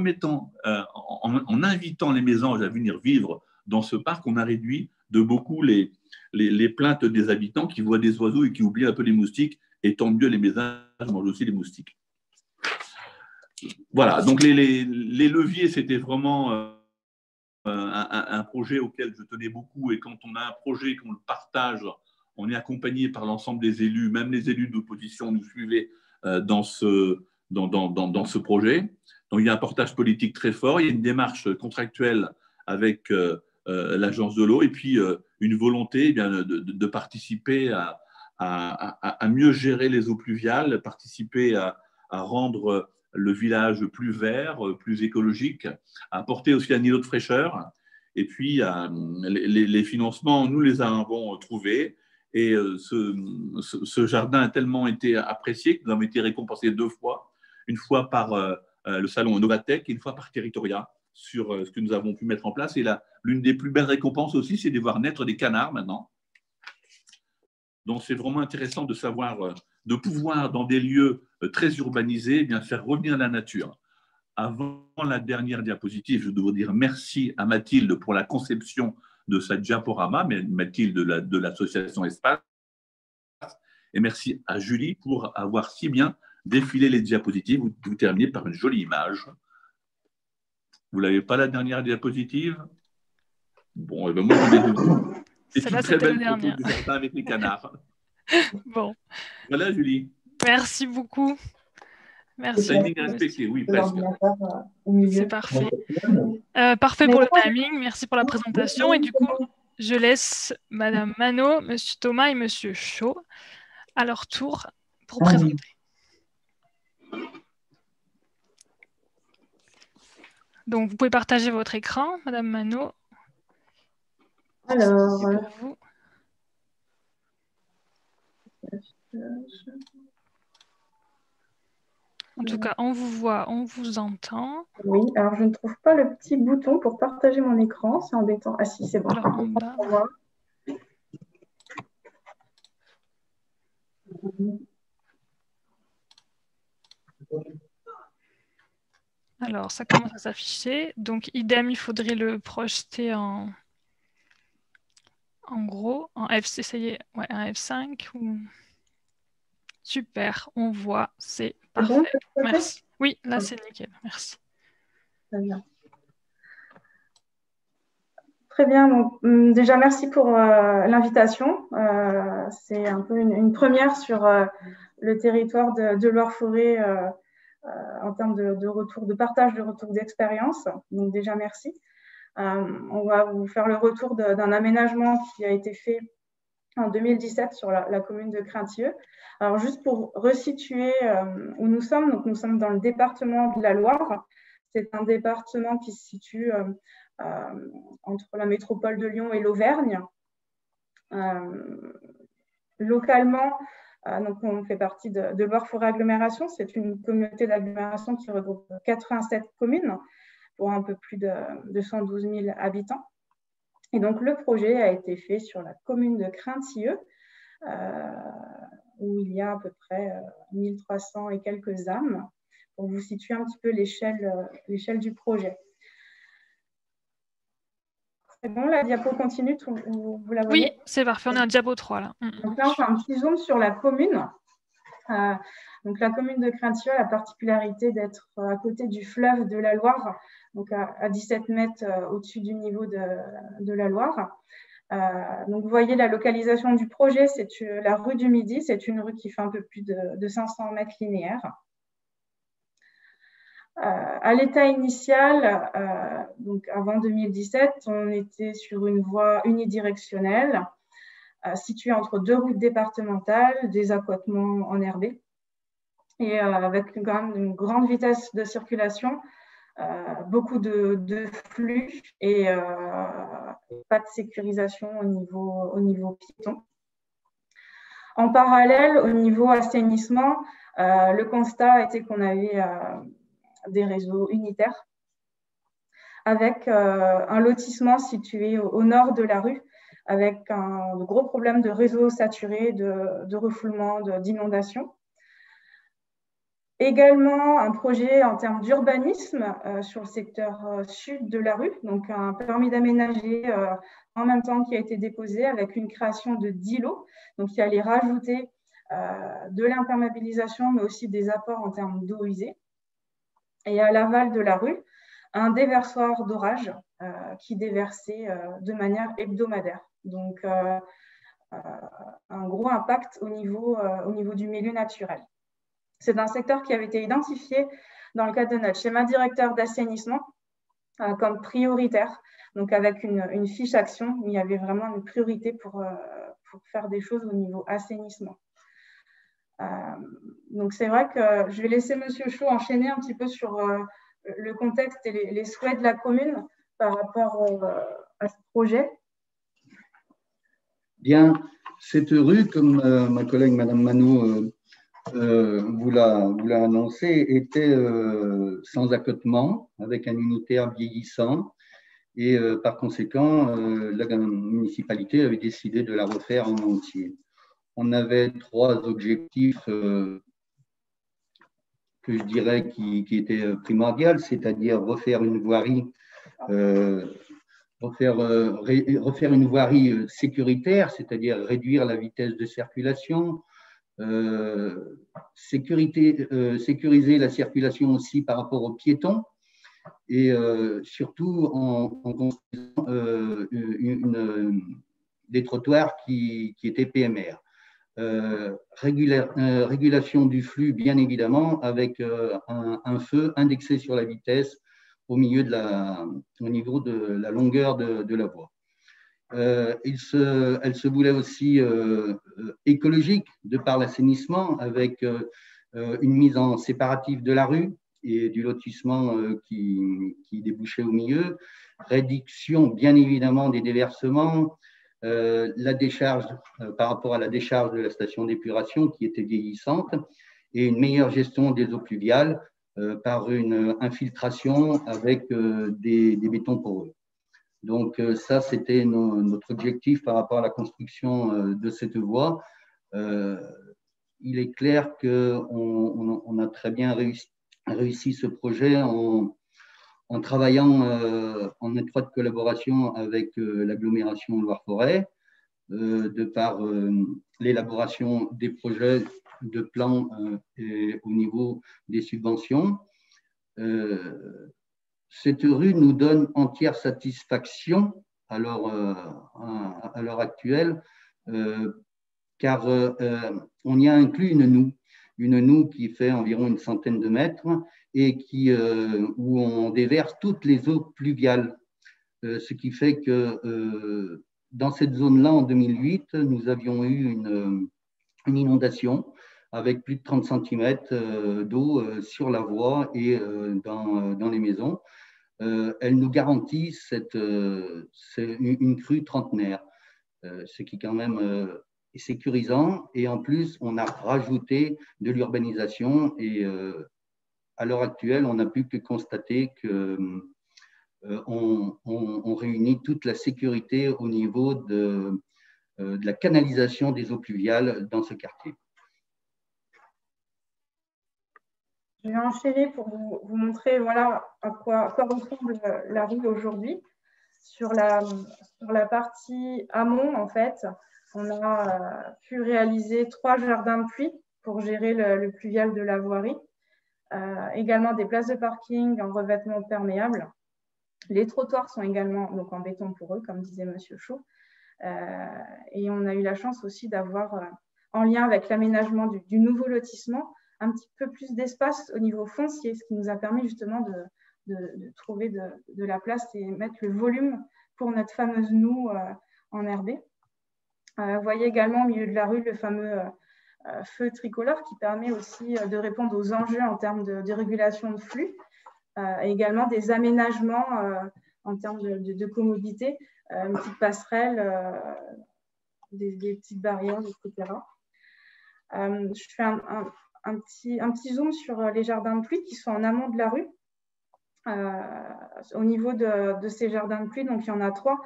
invitant les mésanges à venir vivre dans ce parc, on a réduit de beaucoup les plaintes des habitants qui voient des oiseaux et qui oublient un peu les moustiques. Et tant mieux, les mésanges mangent aussi les moustiques. Voilà, donc les leviers, c'était vraiment un projet auquel je tenais beaucoup. Et quand on a un projet, qu'on le partage, on est accompagné par l'ensemble des élus, même les élus d'opposition nous suivaient dans ce projet. Donc, il y a un portage politique très fort, il y a une démarche contractuelle avec l'Agence de l'eau et puis une volonté de participer à mieux gérer les eaux pluviales, participer à rendre le village plus vert, plus écologique, à apporter aussi un îlot de fraîcheur. Et puis, les financements, nous les avons trouvés. Et ce jardin a tellement été apprécié que nous avons été récompensés 2 fois. Une fois par le salon Novatech et une fois par Territoria sur ce que nous avons pu mettre en place. Et l'une des plus belles récompenses aussi, c'est de voir naître des canards maintenant. Donc, c'est vraiment intéressant de savoir, de pouvoir, dans des lieux très urbanisés, bien faire revenir la nature. Avant la dernière diapositive, je dois dire merci à Mathilde pour la conception de sa diaporama, Mathilde de l'association Espace. Et merci à Julie pour avoir si bien défiler les diapositives, vous terminez par une jolie image. Vous n'avez pas la dernière diapositive? Bon, et ben moi, c'est une très belle photo du jardin avec les canards. Bon. Voilà, Julie. Merci beaucoup. Merci. Timing respecté, oui, presque. C'est parfait. Parfait pour le timing. Merci pour la présentation. Et du coup, je laisse Madame Manot, Monsieur Thomas et Monsieur Chaud à leur tour pour présenter. Donc, vous pouvez partager votre écran, Madame Manot. Alors, pour vous. En tout cas, on vous voit, on vous entend. Oui, alors je ne trouve pas le petit bouton pour partager mon écran, c'est embêtant. Ah si, c'est bon. Alors, en bas. Alors, ça commence à s'afficher. Donc, idem, il faudrait le projeter en gros, en F, essayez, ouais, un F5 ou... Super, on voit, c'est parfait. Bon, merci. Oui, là, c'est nickel, merci. Très bien. Très bien, donc, déjà merci pour l'invitation. C'est un peu une première sur le territoire de Loire-Forêt en termes de retour, de partage de retour d'expérience. Donc déjà merci. On va vous faire le retour d'un aménagement qui a été fait en 2017 sur la commune de Craintieux. Alors juste pour resituer où nous sommes, donc nous sommes dans le département de la Loire. C'est un département qui se situe entre la métropole de Lyon et l'Auvergne. Localement, donc on fait partie de Loire-Forêt Agglomération. C'est une communauté d'agglomération qui regroupe 87 communes pour un peu plus de 112 000 habitants. Et donc, le projet a été fait sur la commune de Craintieux, où il y a à peu près 1300 et quelques âmes, pour vous situer un petit peu l'échelle du projet. C'est bon, la diapo continue, vous la voyez? Oui, c'est parfait, on est en diapo 3 là. Donc là, on fait un petit zoom sur la commune. Donc, la commune de Craintieux a la particularité d'être à côté du fleuve de la Loire, donc à 17 mètres au-dessus du niveau de la Loire. Donc, vous voyez la localisation du projet, c'est la rue du Midi, c'est une rue qui fait un peu plus de 500 mètres linéaires. À l'état initial, donc avant 2017, on était sur une voie unidirectionnelle située entre deux routes départementales, des accotements enherbés, et avec quand même une grande vitesse de circulation, beaucoup de flux et pas de sécurisation au niveau piéton. En parallèle, au niveau assainissement, le constat a été qu'on avait des réseaux unitaires avec un lotissement situé au nord de la rue, avec un gros problème de réseau saturé, de refoulement, d'inondation. Également, un projet en termes d'urbanisme sur le secteur sud de la rue, donc un permis d'aménager en même temps qui a été déposé avec une création de 10 lots, donc qui allait rajouter de l'imperméabilisation, mais aussi des apports en termes d'eau usée. Et à l'aval de la rue, un déversoir d'orage qui déversait de manière hebdomadaire. Donc, un gros impact au niveau du milieu naturel. C'est un secteur qui avait été identifié dans le cadre de notre schéma directeur d'assainissement comme prioritaire. Donc, avec une fiche action, il y avait vraiment une priorité pour faire des choses au niveau assainissement. Donc, c'est vrai que je vais laisser Monsieur Chaud enchaîner un petit peu sur le contexte et les souhaits de la commune par rapport à ce projet. Bien, cette rue, comme ma collègue Madame Manot vous l'a annoncé, était sans accotement, avec un unitaire vieillissant, et par conséquent, la municipalité avait décidé de la refaire en entier. On avait trois objectifs que je dirais qui étaient primordiaux, c'est-à-dire refaire une voirie, refaire une voirie sécuritaire, c'est-à-dire réduire la vitesse de circulation, sécuriser la circulation aussi par rapport aux piétons et surtout en construisant des trottoirs qui étaient PMR. Régulation du flux, bien évidemment, avec un feu indexé sur la vitesse au niveau de la longueur de la voie. Elle se voulait aussi écologique de par l'assainissement, avec une mise en séparatif de la rue et du lotissement qui débouchait au milieu, réduction bien évidemment des déversements, la décharge par rapport à la décharge de la station d'épuration qui était vieillissante, et une meilleure gestion des eaux pluviales par une infiltration avec des bétons poreux. Donc ça, c'était notre objectif par rapport à la construction de cette voie. Il est clair qu'on a très bien réussi ce projet en travaillant en étroite collaboration avec l'agglomération Loire-Forêt, de par l'élaboration des projets de plans et au niveau des subventions. Cette rue nous donne entière satisfaction à l'heure actuelle, car on y a inclus une noue qui fait environ une centaine de mètres et où on déverse toutes les eaux pluviales. Ce qui fait que dans cette zone-là, en 2008, nous avions eu une inondation avec plus de 30 cm d'eau sur la voie et dans les maisons. Elle nous garantit une crue trentenaire, ce qui quand même est sécurisant. Et en plus, on a rajouté de l'urbanisation et à l'heure actuelle, on n'a pu que constater qu'on réunit toute la sécurité au niveau de la canalisation des eaux pluviales dans ce quartier. Je vais enchaîner pour vous montrer voilà, à quoi ressemble la rue aujourd'hui. Sur la partie amont, en fait, on a pu réaliser 3 jardins de pluie pour gérer le pluvial de la voirie. Également des places de parking en revêtement perméable. Les trottoirs sont également donc, en béton poreux, comme disait M. Chaud. Et on a eu la chance aussi d'avoir, en lien avec l'aménagement du nouveau lotissement, un petit peu plus d'espace au niveau foncier, ce qui nous a permis justement de trouver de la place et mettre le volume pour notre fameuse noue en RB. Vous voyez également au milieu de la rue le fameux feu tricolore qui permet aussi de répondre aux enjeux en termes de régulation de flux et également des aménagements en termes de comorbidité, une petite passerelle, des petites barrières, etc. Je fais un petit zoom sur les jardins de pluie qui sont en amont de la rue. Au niveau de ces jardins de pluie, donc il y en a 3.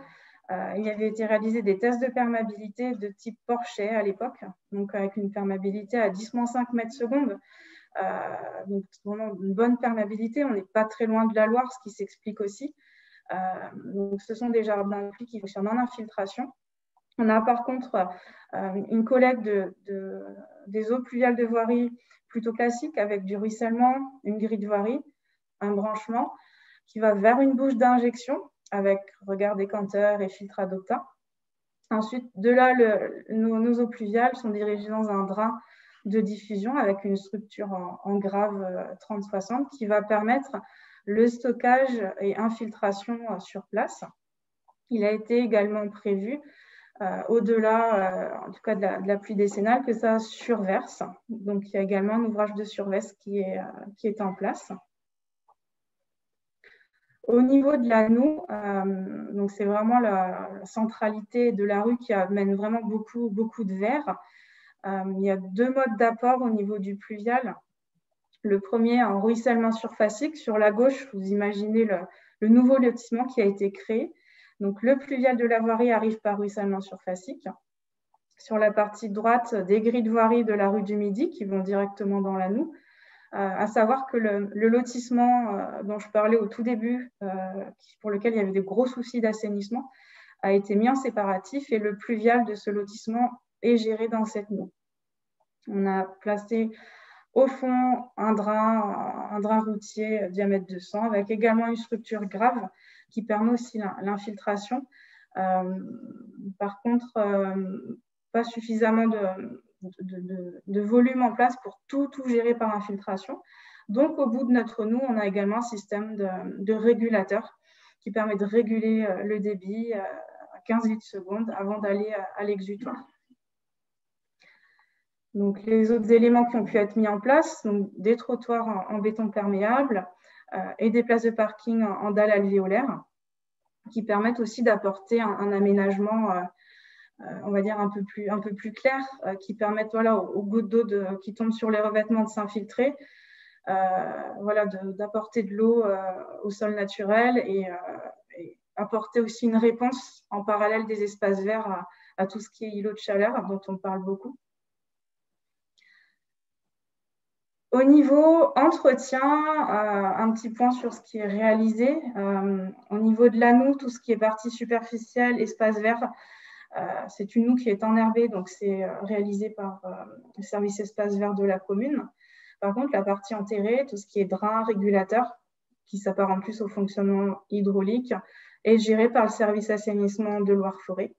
Il avait été réalisé des tests de perméabilité de type Porchet à l'époque, donc avec une perméabilité à 10-5 mètres secondes. Donc vraiment une bonne perméabilité, on n'est pas très loin de la Loire, ce qui s'explique aussi. Donc ce sont des jardins de pluie qui fonctionnent en infiltration. On a par contre une collecte des eaux pluviales de voirie plutôt classique avec du ruissellement, une grille de voirie, un branchement qui va vers une bouche d'injection avec regard décanteur et filtre ad octa. Ensuite, de là, nos eaux pluviales sont dirigées dans un drain de diffusion avec une structure en grave 30-60 qui va permettre le stockage et infiltration sur place. Il a été également prévu, au-delà, en tout cas de la pluie décennale, que ça surverse. Donc, il y a également un ouvrage de surverse qui est en place. Au niveau de la noue, donc c'est vraiment la centralité de la rue qui amène vraiment beaucoup de verre. Il y a 2 modes d'apport au niveau du pluvial. Le premier, en ruissellement surfacique. Sur la gauche, vous imaginez le nouveau lotissement qui a été créé. Donc, le pluvial de la voirie arrive par ruissellement surfacique. Sur la partie droite, des grilles de voirie de la rue du Midi qui vont directement dans la noue. À savoir que le lotissement dont je parlais au tout début, pour lequel il y avait des gros soucis d'assainissement, a été mis en séparatif et le pluvial de ce lotissement est géré dans cette noue. On a placé au fond un drain routier diamètre 200 avec également une structure grave qui permet aussi l'infiltration. Par contre, pas suffisamment de volume en place pour tout gérer par infiltration. Donc, au bout de notre noue, on a également un système de régulateur qui permet de réguler le débit à 15 litres secondes avant d'aller à l'exutoire. Donc, les autres éléments qui ont pu être mis en place, donc des trottoirs en béton perméable et des places de parking en dalles alvéolaires qui permettent aussi d'apporter un aménagement, on va dire, un peu plus clair, qui permettent aux gouttes d'eau qui tombent sur les revêtements de s'infiltrer, d'apporter de l'eau au sol naturel et apporter aussi une réponse en parallèle des espaces verts à tout ce qui est îlot de chaleur, dont on parle beaucoup. Au niveau entretien, un petit point sur ce qui est réalisé. Au niveau de la noue, tout ce qui est partie superficielle, espace vert, c'est une noue qui est enherbée, donc c'est réalisé par le service espace vert de la commune. Par contre, la partie enterrée, tout ce qui est drain, régulateur, qui s'apparente plus au fonctionnement hydraulique, est géré par le service assainissement de Loire-Forêt.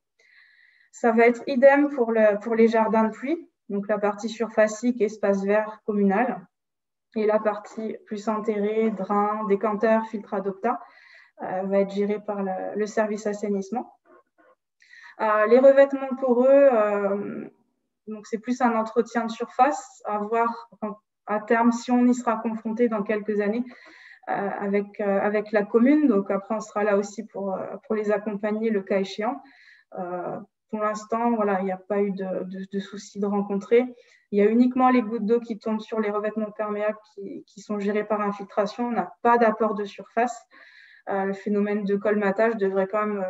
Ça va être idem pour les jardins de pluie. Donc la partie surfacique, espace vert communal, et la partie plus enterrée, drain, décanteur, filtre adopta, va être gérée par le service assainissement. Les revêtements poreux, donc c'est plus un entretien de surface, à voir à terme si on y sera confronté dans quelques années avec la commune. Donc après, on sera là aussi pour les accompagner le cas échéant. Pour l'instant, voilà, il n'y a pas eu de souci de rencontrer. Il y a uniquement les gouttes d'eau qui tombent sur les revêtements perméables qui sont gérés par infiltration. On n'a pas d'apport de surface. Le phénomène de colmatage devrait quand même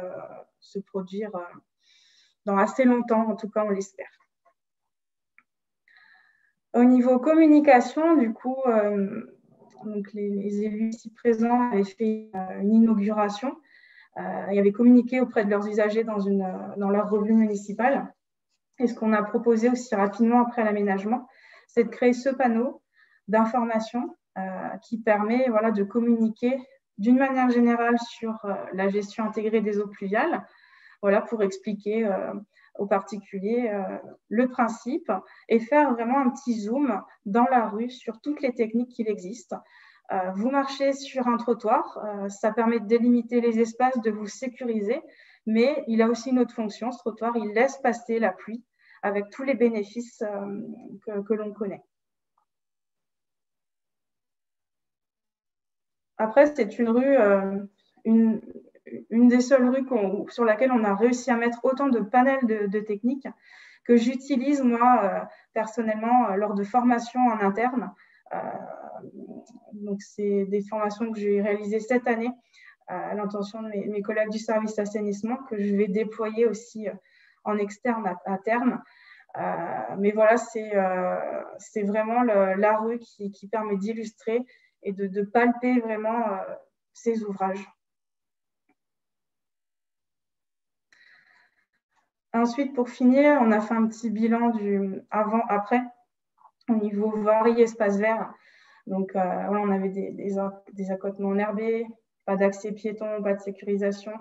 se produire dans assez longtemps, en tout cas, on l'espère. Au niveau communication, du coup, donc les élus ici présents avaient fait une inauguration. Ils avaient communiqué auprès de leurs usagers dans leur revue municipale. Et ce qu'on a proposé aussi rapidement après l'aménagement, c'est de créer ce panneau d'information qui permet de communiquer d'une manière générale sur la gestion intégrée des eaux pluviales, pour expliquer aux particuliers le principe et faire vraiment un petit zoom dans la rue sur toutes les techniques qu'il existe. Vous marchez sur un trottoir, ça permet de délimiter les espaces, de vous sécuriser, mais il a aussi une autre fonction, ce trottoir, il laisse passer la pluie avec tous les bénéfices que l'on connaît. Après, c'est une rue, une des seules rues sur laquelle on a réussi à mettre autant de panels de techniques que j'utilise moi personnellement lors de formations en interne. Donc, c'est des formations que j'ai réalisées cette année à l'intention de mes collègues du service assainissement que je vais déployer aussi en externe à terme. Mais voilà, c'est vraiment la rue qui permet d'illustrer et de palper vraiment ces ouvrages. Ensuite, pour finir, on a fait un petit bilan du avant-après au niveau voirie espace vert. Donc, on avait des accotements enherbés, pas d'accès piéton, pas de sécurisation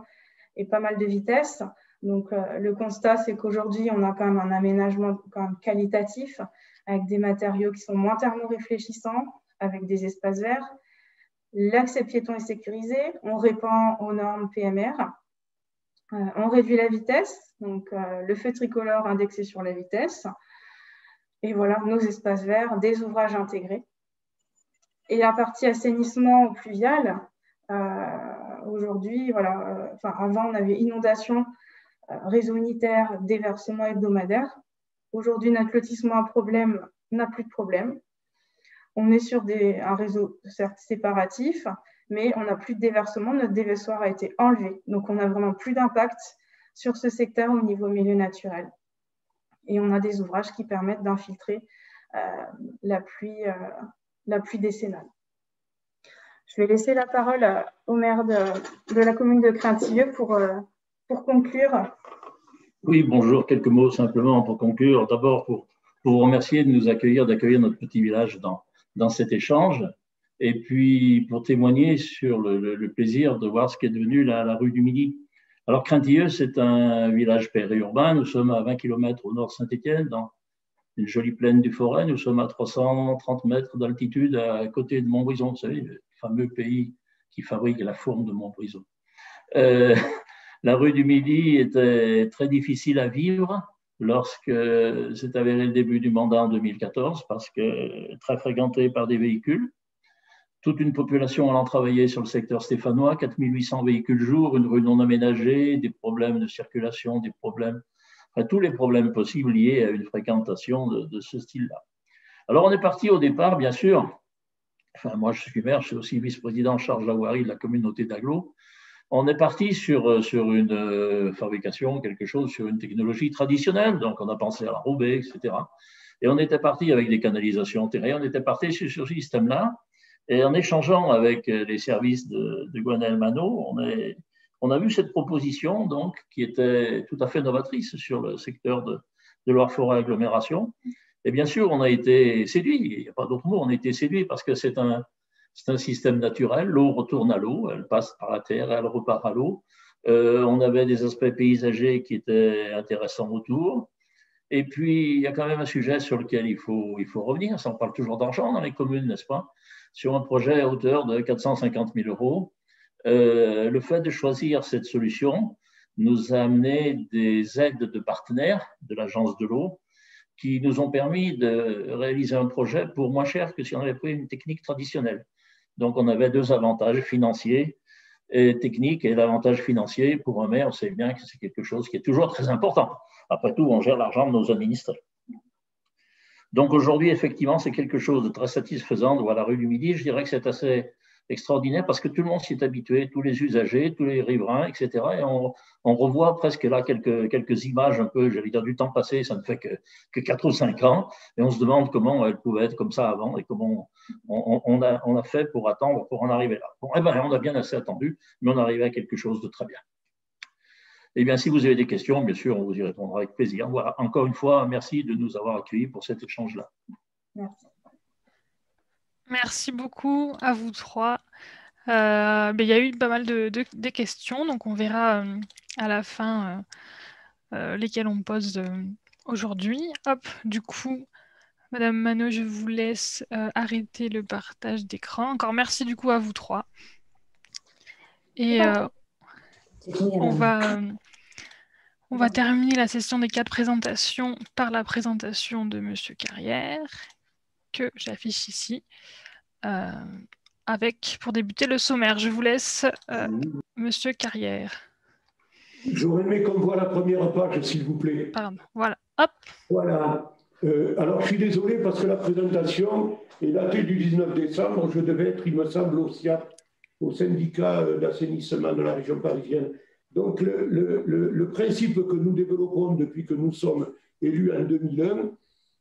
et pas mal de vitesse. Donc, le constat, c'est qu'aujourd'hui, on a quand même un aménagement quand même qualitatif avec des matériaux qui sont moins thermoréfléchissants, avec des espaces verts. L'accès piéton est sécurisé. On répond aux normes PMR. On réduit la vitesse, donc le feu tricolore indexé sur la vitesse. Et voilà, nos espaces verts, des ouvrages intégrés. Et la partie assainissement pluvial, aujourd'hui, avant, on avait inondation, réseau unitaire, déversement hebdomadaire. Aujourd'hui, notre lotissement à problème n'a plus de problème. On est sur un réseau certes séparatif, mais on n'a plus de déversement, notre déversoir a été enlevé. Donc, on n'a vraiment plus d'impact sur ce secteur au niveau milieu naturel. Et on a des ouvrages qui permettent d'infiltrer la pluie décennale. Je vais laisser la parole au maire de la commune de Craintilleux pour conclure. Oui, bonjour. Quelques mots simplement pour conclure. D'abord, pour pour vous remercier de nous accueillir, d'accueillir notre petit village dans cet échange, et puis pour témoigner sur le plaisir de voir ce qui est devenu la rue du Midi. Alors, Craintilleux, c'est un village périurbain. Nous sommes à 20 km au nord de Saint-Étienne, dans une jolie plaine du Forêt. Nous sommes à 330 mètres d'altitude à côté de Montbrison, vous savez, le fameux pays qui fabrique la fourme de Montbrison. La rue du Midi était très difficile à vivre lorsque s'est avéré le début du mandat en 2014, parce que très fréquentée par des véhicules. Toute une population allant travailler sur le secteur stéphanois, 4800 véhicules jour, une rue non aménagée, des problèmes de circulation, des problèmes, enfin, tous les problèmes possibles liés à une fréquentation de ce style-là. Alors on est parti au départ, bien sûr, enfin moi je suis maire, je suis aussi vice-président en charge de la voirie de la communauté d'Aglo. On est parti sur une fabrication, quelque chose, sur une technologie traditionnelle. Donc, on a pensé à l'enrobé, etc. Et on était parti avec des canalisations enterrées. On était parti sur ce système-là. Et en échangeant avec les services de Gwenaël Manot, on a vu cette proposition, donc, qui était tout à fait novatrice sur le secteur de Loire-Forêt-Agglomération. Et bien sûr, on a été séduit. Il n'y a pas d'autre mot. On a été séduit parce que c'est un système naturel, l'eau retourne à l'eau, elle passe par la terre, elle repart à l'eau. On avait des aspects paysagers qui étaient intéressants autour. Et puis, il y a quand même un sujet sur lequel il faut revenir. Ça, on parle toujours d'argent dans les communes, n'est-ce pas? Sur un projet à hauteur de 450 000 euros. Le fait de choisir cette solution nous a amené des aides de partenaires de l'Agence de l'eau qui nous ont permis de réaliser un projet pour moins cher que si on avait pris une technique traditionnelle. Donc, on avait deux avantages financiers et techniques. Et l'avantage financier, pour un maire, on sait bien que c'est quelque chose qui est toujours très important. Après tout, on gère l'argent de nos administrés. Donc, aujourd'hui, effectivement, c'est quelque chose de très satisfaisant de voir la rue du Midi. Je dirais que c'est assez extraordinaire parce que tout le monde s'y est habitué, tous les usagers, tous les riverains, etc. Et on revoit presque là quelques images un peu, j'allais dire, du temps passé, ça ne fait que 4 ou 5 ans, et on se demande comment elles pouvaient être comme ça avant et comment on a fait pour attendre, pour en arriver là. Bon, eh ben, on a bien assez attendu, mais on est arrivé à quelque chose de très bien. Eh bien, si vous avez des questions, bien sûr, on vous y répondra avec plaisir. Voilà, encore une fois, merci de nous avoir accueillis pour cet échange-là. Merci. Merci beaucoup à vous trois. Il y a eu pas mal de questions, donc on verra à la fin lesquelles on pose aujourd'hui. Hop, du coup, Madame Manot, je vous laisse arrêter le partage d'écran. Encore merci du coup à vous trois. Et on va terminer la session des 4 présentations par la présentation de Monsieur Carrière, que j'affiche ici, pour débuter le sommaire. Je vous laisse, Monsieur Carrière. J'aurais aimé qu'on voit la première page, s'il vous plaît. Pardon, voilà, hop. Voilà. Alors, je suis désolé parce que la présentation est datée du 19 décembre. Je devais être, il me semble, au syndicat d'assainissement de la région parisienne. Donc, le principe que nous développons depuis que nous sommes élus en 2001,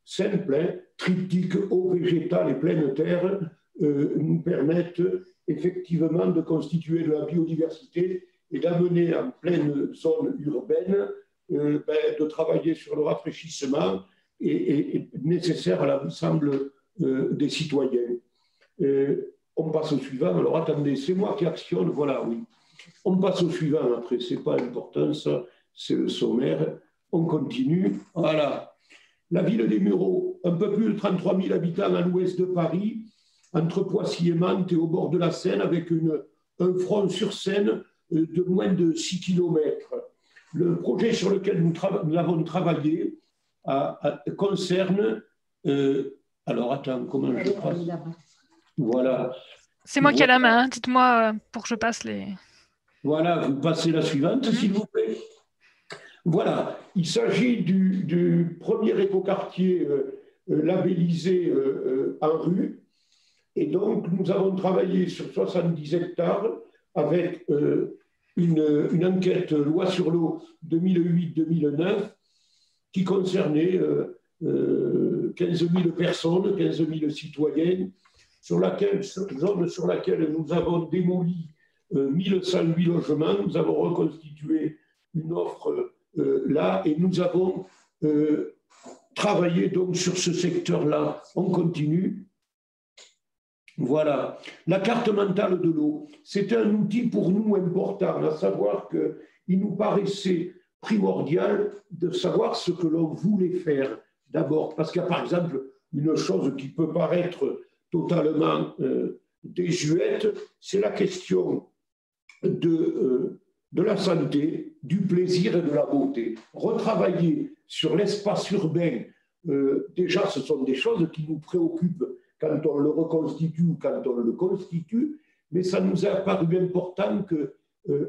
simple, triptyque eau végétale et pleine terre, nous permettent effectivement de constituer de la biodiversité et d'amener en pleine zone urbaine, de travailler sur le rafraîchissement et nécessaire à l'ensemble des citoyens. On passe au suivant. Alors attendez, c'est moi qui actionne, voilà, oui. On passe au suivant après, c'est pas important ça, c'est le sommaire. On continue, voilà. La ville des Mureaux, un peu plus de 33 000 habitants à l'ouest de Paris, entre Poissy et Mantes et au bord de la Seine, avec un front sur Seine de moins de 6 km. Le projet sur lequel nous avons travaillé concerne... alors, attends, comment je passe? Voilà. C'est moi qui ai la main, hein. Dites-moi pour que je passe les... Voilà, vous passez la suivante, s'il vous plaît. Voilà, il s'agit du premier écoquartier labellisé en rue. Et donc, nous avons travaillé sur 70 hectares avec une enquête loi sur l'eau 2008-2009 qui concernait 15 000 personnes, 15 000 citoyens, zone sur laquelle nous avons démoli 1108 logements, nous avons reconstitué une offre là et nous avons travailler donc sur ce secteur-là. On continue. Voilà. La carte mentale de l'eau, c'est un outil pour nous important, à savoir qu'il nous paraissait primordial de savoir ce que l'on voulait faire d'abord. Parce qu'il y a par exemple une chose qui peut paraître totalement désuète, c'est la question de la santé, du plaisir et de la beauté. Retravailler sur l'espace urbain, déjà ce sont des choses qui nous préoccupent quand on le reconstitue ou quand on le constitue, mais ça nous a paru important que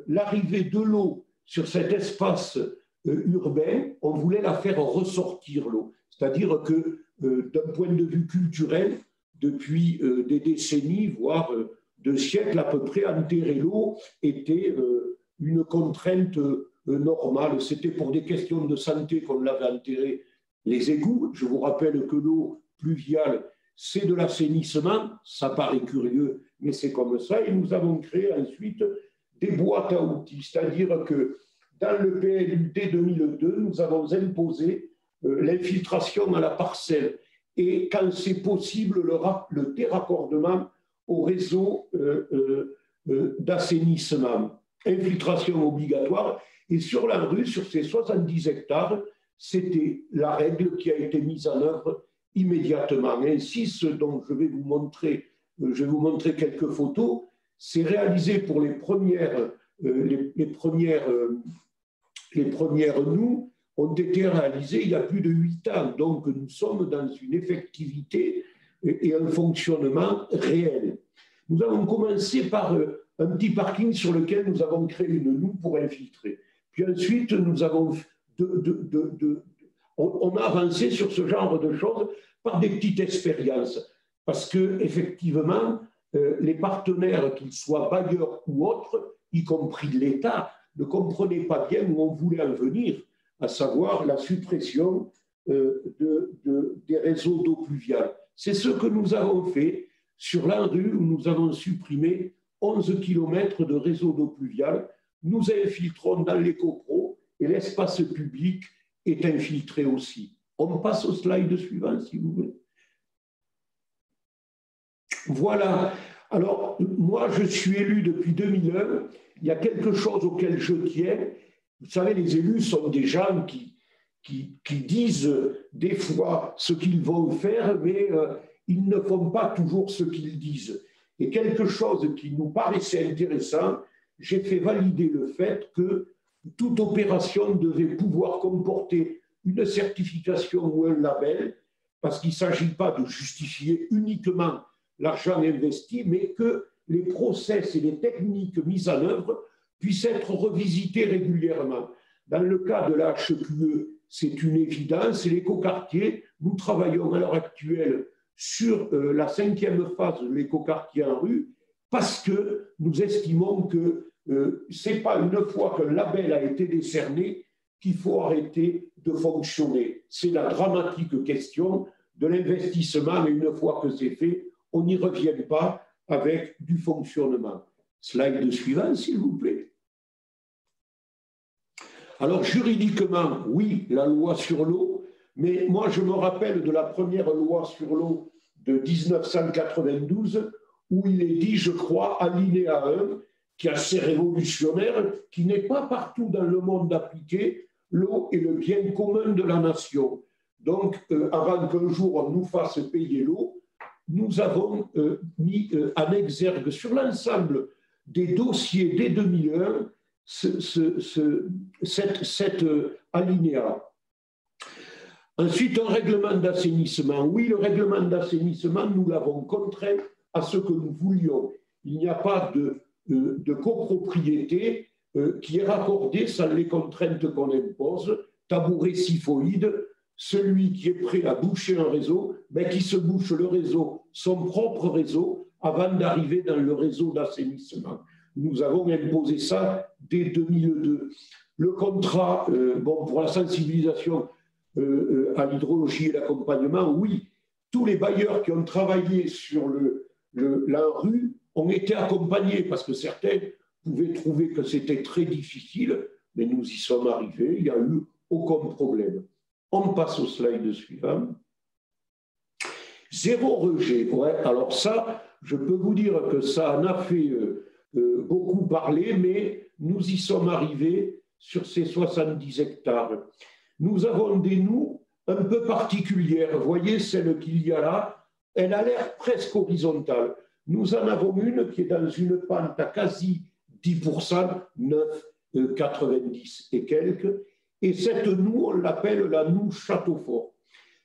l'arrivée de l'eau sur cet espace urbain, on voulait la faire ressortir l'eau. C'est-à-dire que d'un point de vue culturel, depuis des décennies, voire 2 siècles à peu près, enterrer l'eau était une contrainte normale. C'était pour des questions de santé qu'on l'avait enterré les égouts. Je vous rappelle que l'eau pluviale, c'est de l'assainissement. Ça paraît curieux, mais c'est comme ça. Et nous avons créé ensuite des boîtes à outils. C'est-à-dire que dans le PLU dès 2002, nous avons imposé l'infiltration à la parcelle et, quand c'est possible, le déraccordement au réseau d'assainissement. Infiltration obligatoire. Et sur la rue, sur ces 70 hectares, c'était la règle qui a été mise en œuvre immédiatement. Ainsi, ce dont je vais vous montrer quelques photos, c'est réalisé pour les premières nous ont été réalisées il y a plus de 8 ans. Donc, nous sommes dans une effectivité et un fonctionnement réel. Nous avons commencé par un petit parking sur lequel nous avons créé une noue pour infiltrer. Puis ensuite, nous avons on a avancé sur ce genre de choses par des petites expériences. Parce qu'effectivement, les partenaires, qu'ils soient bailleurs ou autres, y compris l'État, ne comprenaient pas bien où on voulait en venir, à savoir la suppression des réseaux d'eau pluviale. C'est ce que nous avons fait sur la rue où nous avons supprimé 11 km de réseau d'eau pluviale. Nous infiltrons dans les copros et l'espace public est infiltré aussi. On passe au slide suivant, si vous voulez. Voilà. Alors, moi, je suis élu depuis 2001. Il y a quelque chose auquel je tiens. Vous savez, les élus sont des gens qui disent des fois ce qu'ils vont faire, mais ils ne font pas toujours ce qu'ils disent. Et quelque chose qui nous paraissait intéressant, j'ai fait valider le fait que toute opération devait pouvoir comporter une certification ou un label, parce qu'il ne s'agit pas de justifier uniquement l'argent investi, mais que les process et les techniques mises en œuvre puissent être revisités régulièrement. Dans le cas de la HQE, c'est une évidence. Et l'écoquartier, nous travaillons à l'heure actuelle sur la 5e phase de l'écoquartier en rue, parce que nous estimons que ce n'est pas une fois qu'un label a été décerné qu'il faut arrêter de fonctionner. C'est la dramatique question de l'investissement, et une fois que c'est fait, on n'y revient pas avec du fonctionnement. Slide suivant, s'il vous plaît. Alors, juridiquement, oui, la loi sur l'eau, mais moi, je me rappelle de la première loi sur l'eau de 1992, où il est dit, je crois, alinéa 1, qui est assez révolutionnaire, qui n'est pas partout dans le monde appliqué. L'eau est le bien commun de la nation. Donc, avant qu'un jour on nous fasse payer l'eau, nous avons mis en exergue sur l'ensemble des dossiers dès 2001 cet alinéa. Ensuite, un règlement d'assainissement. Oui, le règlement d'assainissement, nous l'avons contraint à ce que nous voulions. Il n'y a pas de copropriété qui est raccordée sans les contraintes qu'on impose. Tabouret siphoïde, celui qui est prêt à boucher un réseau, qui se bouche le réseau, son propre réseau, avant d'arriver dans le réseau d'assainissement. Nous avons imposé ça dès 2002. Le contrat, pour la sensibilisation à l'hydrologie et l'accompagnement, oui, tous les bailleurs qui ont travaillé sur la rue ont été accompagnés, parce que certains pouvaient trouver que c'était très difficile, mais nous y sommes arrivés, il n'y a eu aucun problème. On passe au slide suivant. Zéro rejet. Ouais, alors ça, je peux vous dire que ça en a fait beaucoup parler, mais nous y sommes arrivés sur ces 70 hectares. Nous avons des noues un peu particulières. Vous voyez celle qu'il y a là, elle a l'air presque horizontale. Nous en avons une qui est dans une pente à quasi 10%, 9, 90 et quelques. Et cette noue, on l'appelle la noue Châteaufort.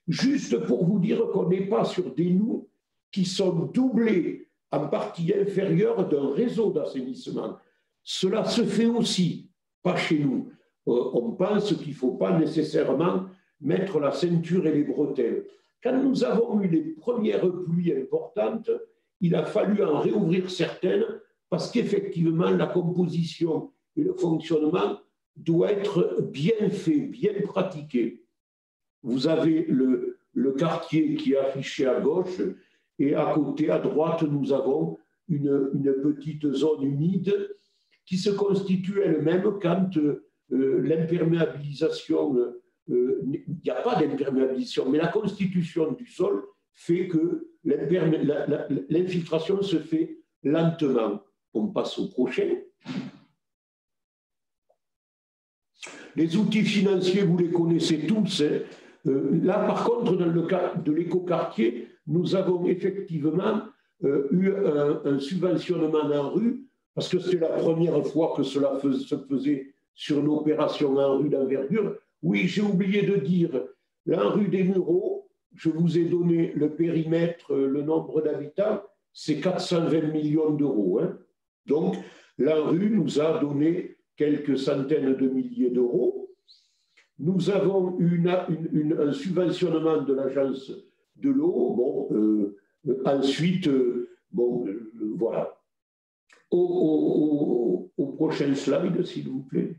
Juste pour vous dire qu'on n'est pas sur des noues qui sont doublées en partie inférieure d'un réseau d'assainissement. Cela se fait aussi, pas chez nous. On pense qu'il ne faut pas nécessairement mettre la ceinture et les bretelles. Quand nous avons eu les premières pluies importantes, il a fallu en réouvrir certaines parce qu'effectivement, la composition et le fonctionnement doivent être bien faits, bien pratiqués. Vous avez le quartier qui est affiché à gauche et à côté, à droite, nous avons une petite zone humide qui se constitue elle-même quand l'imperméabilisation, il n'y a pas d'imperméabilisation, mais la constitution du sol fait que l'infiltration se fait lentement. On passe au prochain. Les outils financiers, vous les connaissez tous. Là, par contre, dans le cas de l'écoquartier, nous avons effectivement eu un subventionnement en rue, parce que c'est la première fois que cela se faisait sur une opération en rue d'envergure. Oui, j'ai oublié de dire, la rue des Mureaux, je vous ai donné le périmètre, le nombre d'habitants, c'est 420 millions d'euros. Hein. Donc, la rue nous a donné quelques centaines de milliers d'euros. Nous avons un subventionnement de l'agence de l'eau. Bon, ensuite, voilà. Au prochain slide, s'il vous plaît.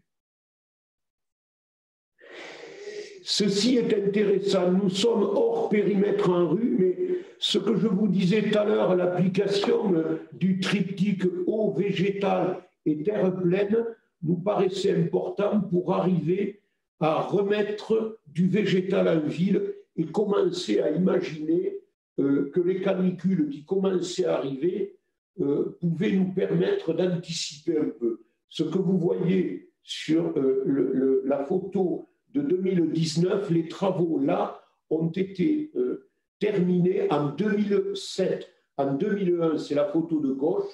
Ceci est intéressant. Nous sommes hors périmètre en rue, mais ce que je vous disais tout à l'heure, l'application du triptyque eau végétale et terre pleine nous paraissait important pour arriver à remettre du végétal en ville et commencer à imaginer que les canicules qui commençaient à arriver pouvaient nous permettre d'anticiper un peu. Ce que vous voyez sur la photo de 2019, les travaux là ont été terminés en 2007. En 2001, c'est la photo de gauche.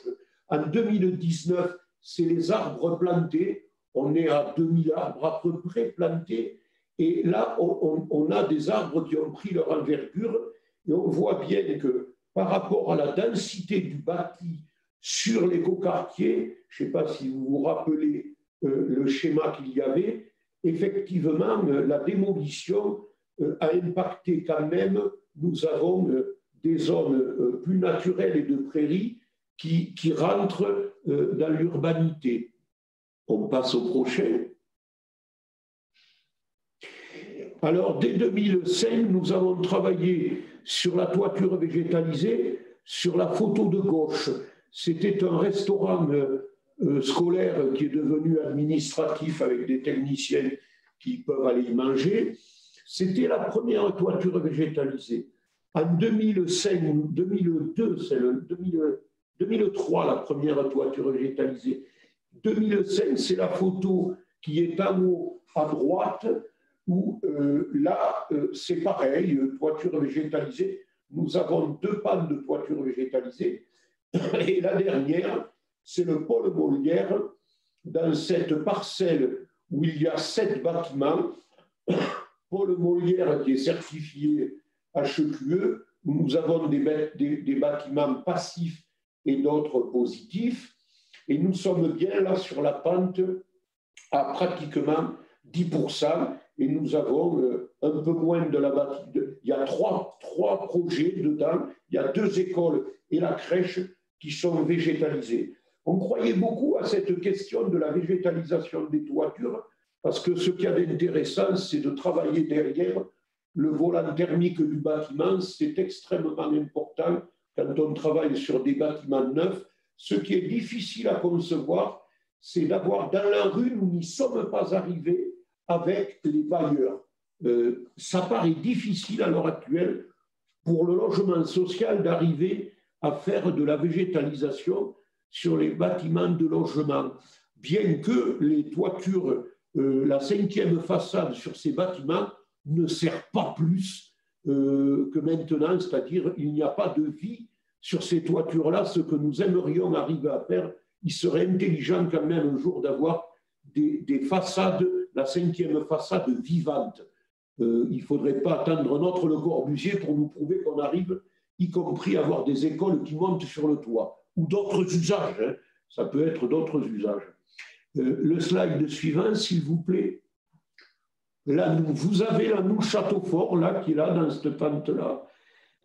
En 2019, c'est les arbres plantés. On est à 2000 arbres à peu près plantés. Et là, on a des arbres qui ont pris leur envergure. Et on voit bien que par rapport à la densité du bâti sur l'écoquartier, je ne sais pas si vous vous rappelez le schéma qu'il y avait, effectivement, la démolition a impacté quand même. Nous avons des zones plus naturelles et de prairies qui rentrent dans l'urbanité. On passe au prochain. Alors, dès 2005, nous avons travaillé sur la toiture végétalisée, sur la photo de gauche. C'était un restaurant scolaire qui est devenu administratif avec des techniciens qui peuvent aller y manger. C'était la première toiture végétalisée. En 2005, 2002, c'est 2003 la première toiture végétalisée. 2005, c'est la photo qui est en haut à droite, où là, c'est pareil, toiture végétalisée. Nous avons deux pannes de toiture végétalisée. Et la dernière, c'est le pôle Molière, dans cette parcelle où il y a 7 bâtiments. Pôle Molière qui est certifié HQE, où nous avons des bâtiments passifs et d'autres positifs. Et nous sommes bien là sur la pente à pratiquement 10%. Et nous avons un peu moins de la bâtisse. Il y a trois projets dedans. Il y a 2 écoles et la crèche qui sont végétalisées. On croyait beaucoup à cette question de la végétalisation des toitures, parce que ce qu'il y a d'intéressant, c'est de travailler derrière le volant thermique du bâtiment. C'est extrêmement important quand on travaille sur des bâtiments neufs. Ce qui est difficile à concevoir, c'est d'avoir dans la rue, nous n'y sommes pas arrivés avec les bailleurs. ça paraît difficile à l'heure actuelle pour le logement social d'arriver à faire de la végétalisation sur les bâtiments de logement, bien que les toitures, la 5e façade sur ces bâtiments ne sert pas plus que maintenant, c'est-à-dire il n'y a pas de vie sur ces toitures-là. Ce que nous aimerions arriver à faire, il serait intelligent quand même un jour d'avoir des façades, la 5e façade vivante. Il ne faudrait pas attendre notre Le Corbusier pour nous prouver qu'on arrive, y compris à avoir des écoles qui montent sur le toit, ou d'autres usages, hein. Ça peut être d'autres usages. Le slide suivant, s'il vous plaît. Là, vous avez la noue Châteaufort, là, qui est là, dans cette pente-là.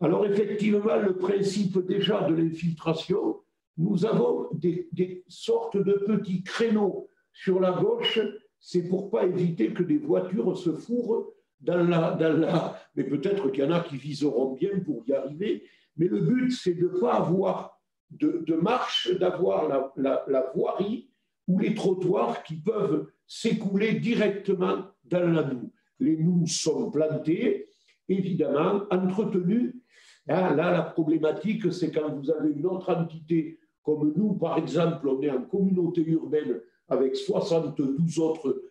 Alors, effectivement, le principe déjà de l'infiltration, nous avons des sortes de petits créneaux sur la gauche, c'est pour ne pas éviter que des voitures se fourrent dans la... Mais peut-être qu'il y en a qui viseront bien pour y arriver, mais le but, c'est de ne pas avoir de marche, d'avoir la voirie ou les trottoirs qui peuvent s'écouler directement dans la noue. Les noues sont plantées, évidemment, entretenues. Là, la problématique, c'est quand vous avez une autre entité comme nous, par exemple, on est en communauté urbaine avec 72 autres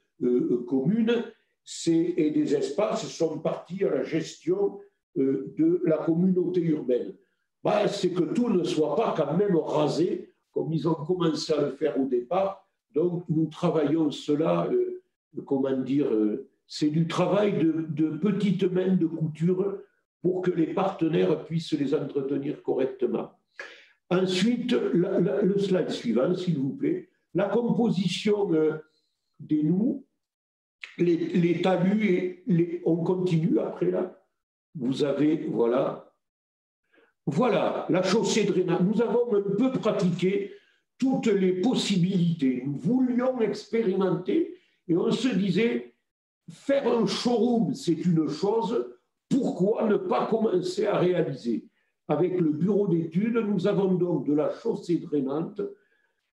communes, et des espaces sont partis à la gestion de la communauté urbaine. C'est que tout ne soit pas quand même rasé, comme ils ont commencé à le faire au départ. Donc, nous travaillons cela, c'est du travail de petites mains de couture pour que les partenaires puissent les entretenir correctement. Ensuite, le slide suivant, s'il vous plaît. La composition des noues, les talus, on continue après là. Vous avez, voilà, la chaussée drainage. Nous avons un peu pratiqué toutes les possibilités. Nous voulions expérimenter et on se disait, faire un showroom, c'est une chose, pourquoi ne pas commencer à réaliser? Avec le bureau d'études, nous avons donc de la chaussée drainante,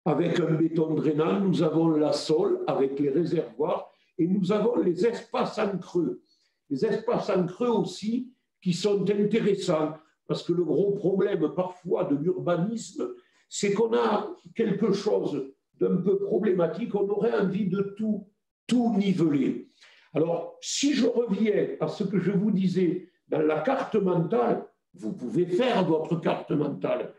avec un béton drainant, nous avons la sole avec les réservoirs et nous avons les espaces en creux. Les espaces en creux aussi qui sont intéressants parce que le gros problème parfois de l'urbanisme, c'est qu'on a quelque chose d'un peu problématique, on aurait envie de tout niveler. Alors, si je reviens à ce que je vous disais dans la carte mentale, vous pouvez faire votre carte mentale.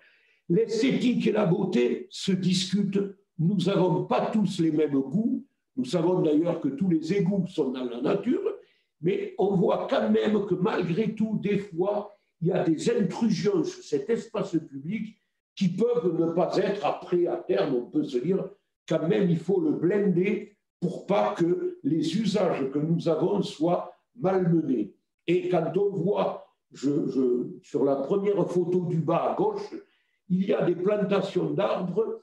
L'esthétique et la beauté se discutent. Nous n'avons pas tous les mêmes goûts. Nous savons d'ailleurs que tous les égouts sont dans la nature, mais on voit quand même que malgré tout, des fois, il y a des intrusions sur cet espace public qui peuvent ne pas être, après, à terme, on peut se dire, quand même, il faut le blinder pour pas que les usages que nous avons soient malmenés. Et quand on voit, sur la première photo du bas à gauche, il y a des plantations d'arbres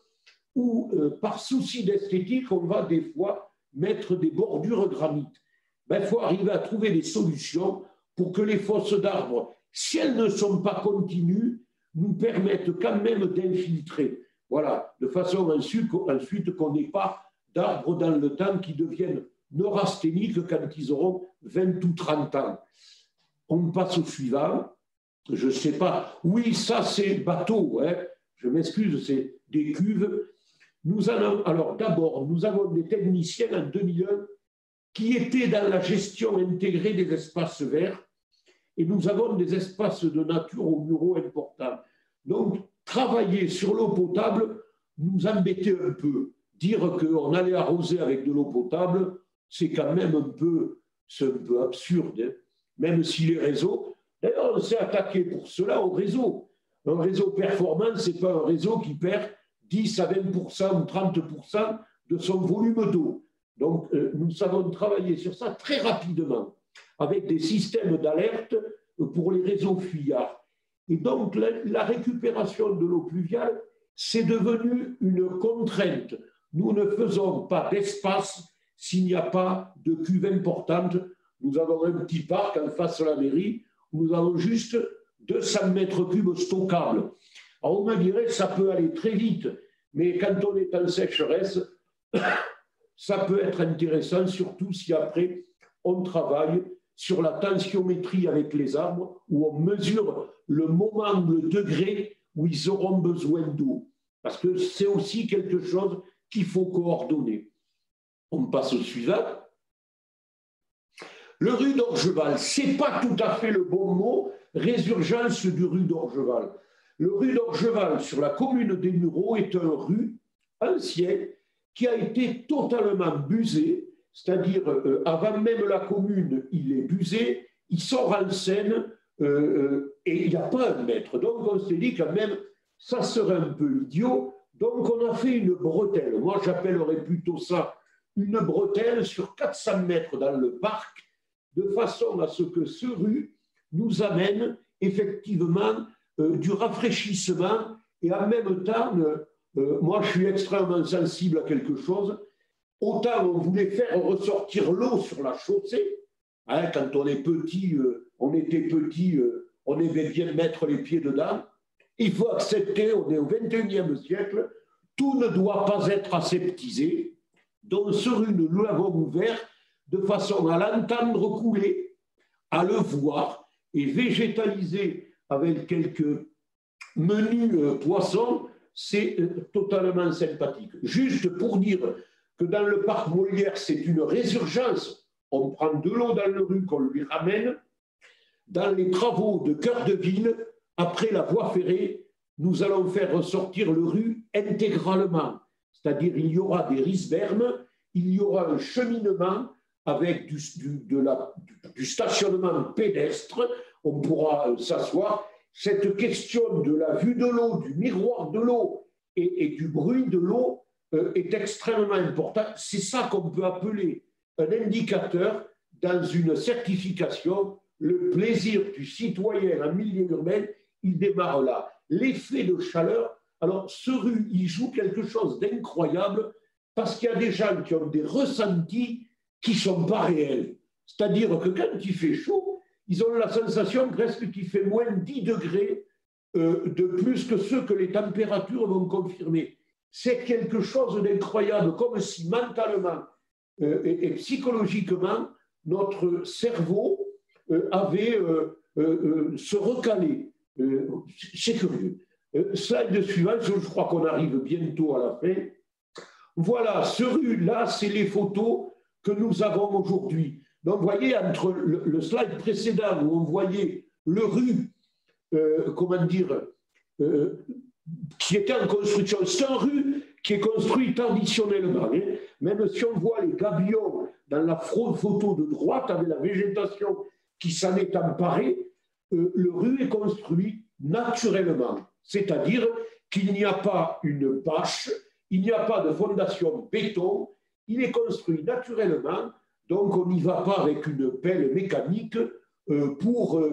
où, par souci d'esthétique, on va des fois mettre des bordures granit. Il faut arriver à trouver des solutions pour que les fosses d'arbres, si elles ne sont pas continues, nous permettent quand même d'infiltrer. Voilà, de façon ensuite qu'on n'ait pas d'arbres dans le temps qui deviennent neurasthéniques quand ils auront 20 ou 30 ans. On passe au suivant. Je ne sais pas. Oui, ça, c'est bateau. Hein. Je m'excuse, c'est des cuves. Alors, d'abord, nous avons des techniciens en 2001 qui étaient dans la gestion intégrée des espaces verts et nous avons des espaces de nature aux bureaux importants. Donc, travailler sur l'eau potable nous embêtait un peu. Dire qu'on allait arroser avec de l'eau potable, c'est quand même un peu absurde. Hein. Même si les réseaux... D'ailleurs, on s'est attaqué pour cela au réseau. Un réseau performant, ce n'est pas un réseau qui perd 10 à 20% ou 30% de son volume d'eau. Donc, nous savons travailler sur ça très rapidement, avec des systèmes d'alerte pour les réseaux fuyards. Et donc, la récupération de l'eau pluviale, c'est devenu une contrainte. Nous ne faisons pas d'espace s'il n'y a pas de cuve importante. Nous avons un petit parc en face de la mairie, où nous avons juste 200 mètres cubes stockables. Alors, on me dirait, ça peut aller très vite, mais quand on est en sécheresse, ça peut être intéressant, surtout si après, on travaille sur la tensiométrie avec les arbres, où on mesure le moment, le degré où ils auront besoin d'eau. Parce que c'est aussi quelque chose qu'il faut coordonner. On passe au suivant. Le rue d'Orgeval, ce n'est pas tout à fait le bon mot, résurgence du rue d'Orgeval. Le rue d'Orgeval, sur la commune des Mureaux, est un rue ancien qui a été totalement busé, c'est-à-dire avant même la commune, il est busé, il sort en scène et il n'y a pas un mètre. Donc on s'est dit quand même, ça serait un peu idiot. Donc on a fait une bretelle. Moi j'appellerais plutôt ça une bretelle sur 400 mètres dans le parc, de façon à ce que ce rue nous amène effectivement du rafraîchissement et en même temps, moi je suis extrêmement sensible à quelque chose, autant on voulait faire ressortir l'eau sur la chaussée, hein, quand on est petit, on était petit, on aimait bien mettre les pieds dedans, il faut accepter, on est au XXIe siècle, tout ne doit pas être aseptisé, donc ce rue nous l'avons ouvert de façon à l'entendre couler, à le voir et végétaliser avec quelques menus poissons, c'est totalement sympathique. Juste pour dire que dans le parc Molière, c'est une résurgence. On prend de l'eau dans le rue qu'on lui ramène. Dans les travaux de cœur de ville, après la voie ferrée, nous allons faire ressortir le rue intégralement. C'est-à-dire il y aura des risbermes, il y aura un cheminement avec du stationnement pédestre, on pourra s'asseoir. Cette question de la vue de l'eau, du miroir de l'eau et du bruit de l'eau est extrêmement importante. C'est ça qu'on peut appeler un indicateur dans une certification. Le plaisir du citoyen en milieu urbain, il démarre là. L'effet de chaleur, alors ce rue, il joue quelque chose d'incroyable parce qu'il y a des gens qui ont des ressentis qui ne sont pas réels. C'est-à-dire que quand il fait chaud, ils ont la sensation presque qu'il fait moins 10 degrés de plus que ce que les températures vont confirmer. C'est quelque chose d'incroyable, comme si mentalement et psychologiquement, notre cerveau avait se recalé. C'est curieux. Slide suivant, je crois qu'on arrive bientôt à la fin. Voilà, ce rue-là, c'est les photos que nous avons aujourd'hui. Donc, vous voyez, entre le slide précédent où on voyait le rue, qui était en construction, c'est un rue qui est construit traditionnellement. Hein. Même si on voit les gabions dans la photo de droite, avec la végétation qui s'en est emparée, le rue est construit naturellement. C'est-à-dire qu'il n'y a pas une bâche, il n'y a pas de fondation béton, il est construit naturellement. Donc, on n'y va pas avec une pelle mécanique pour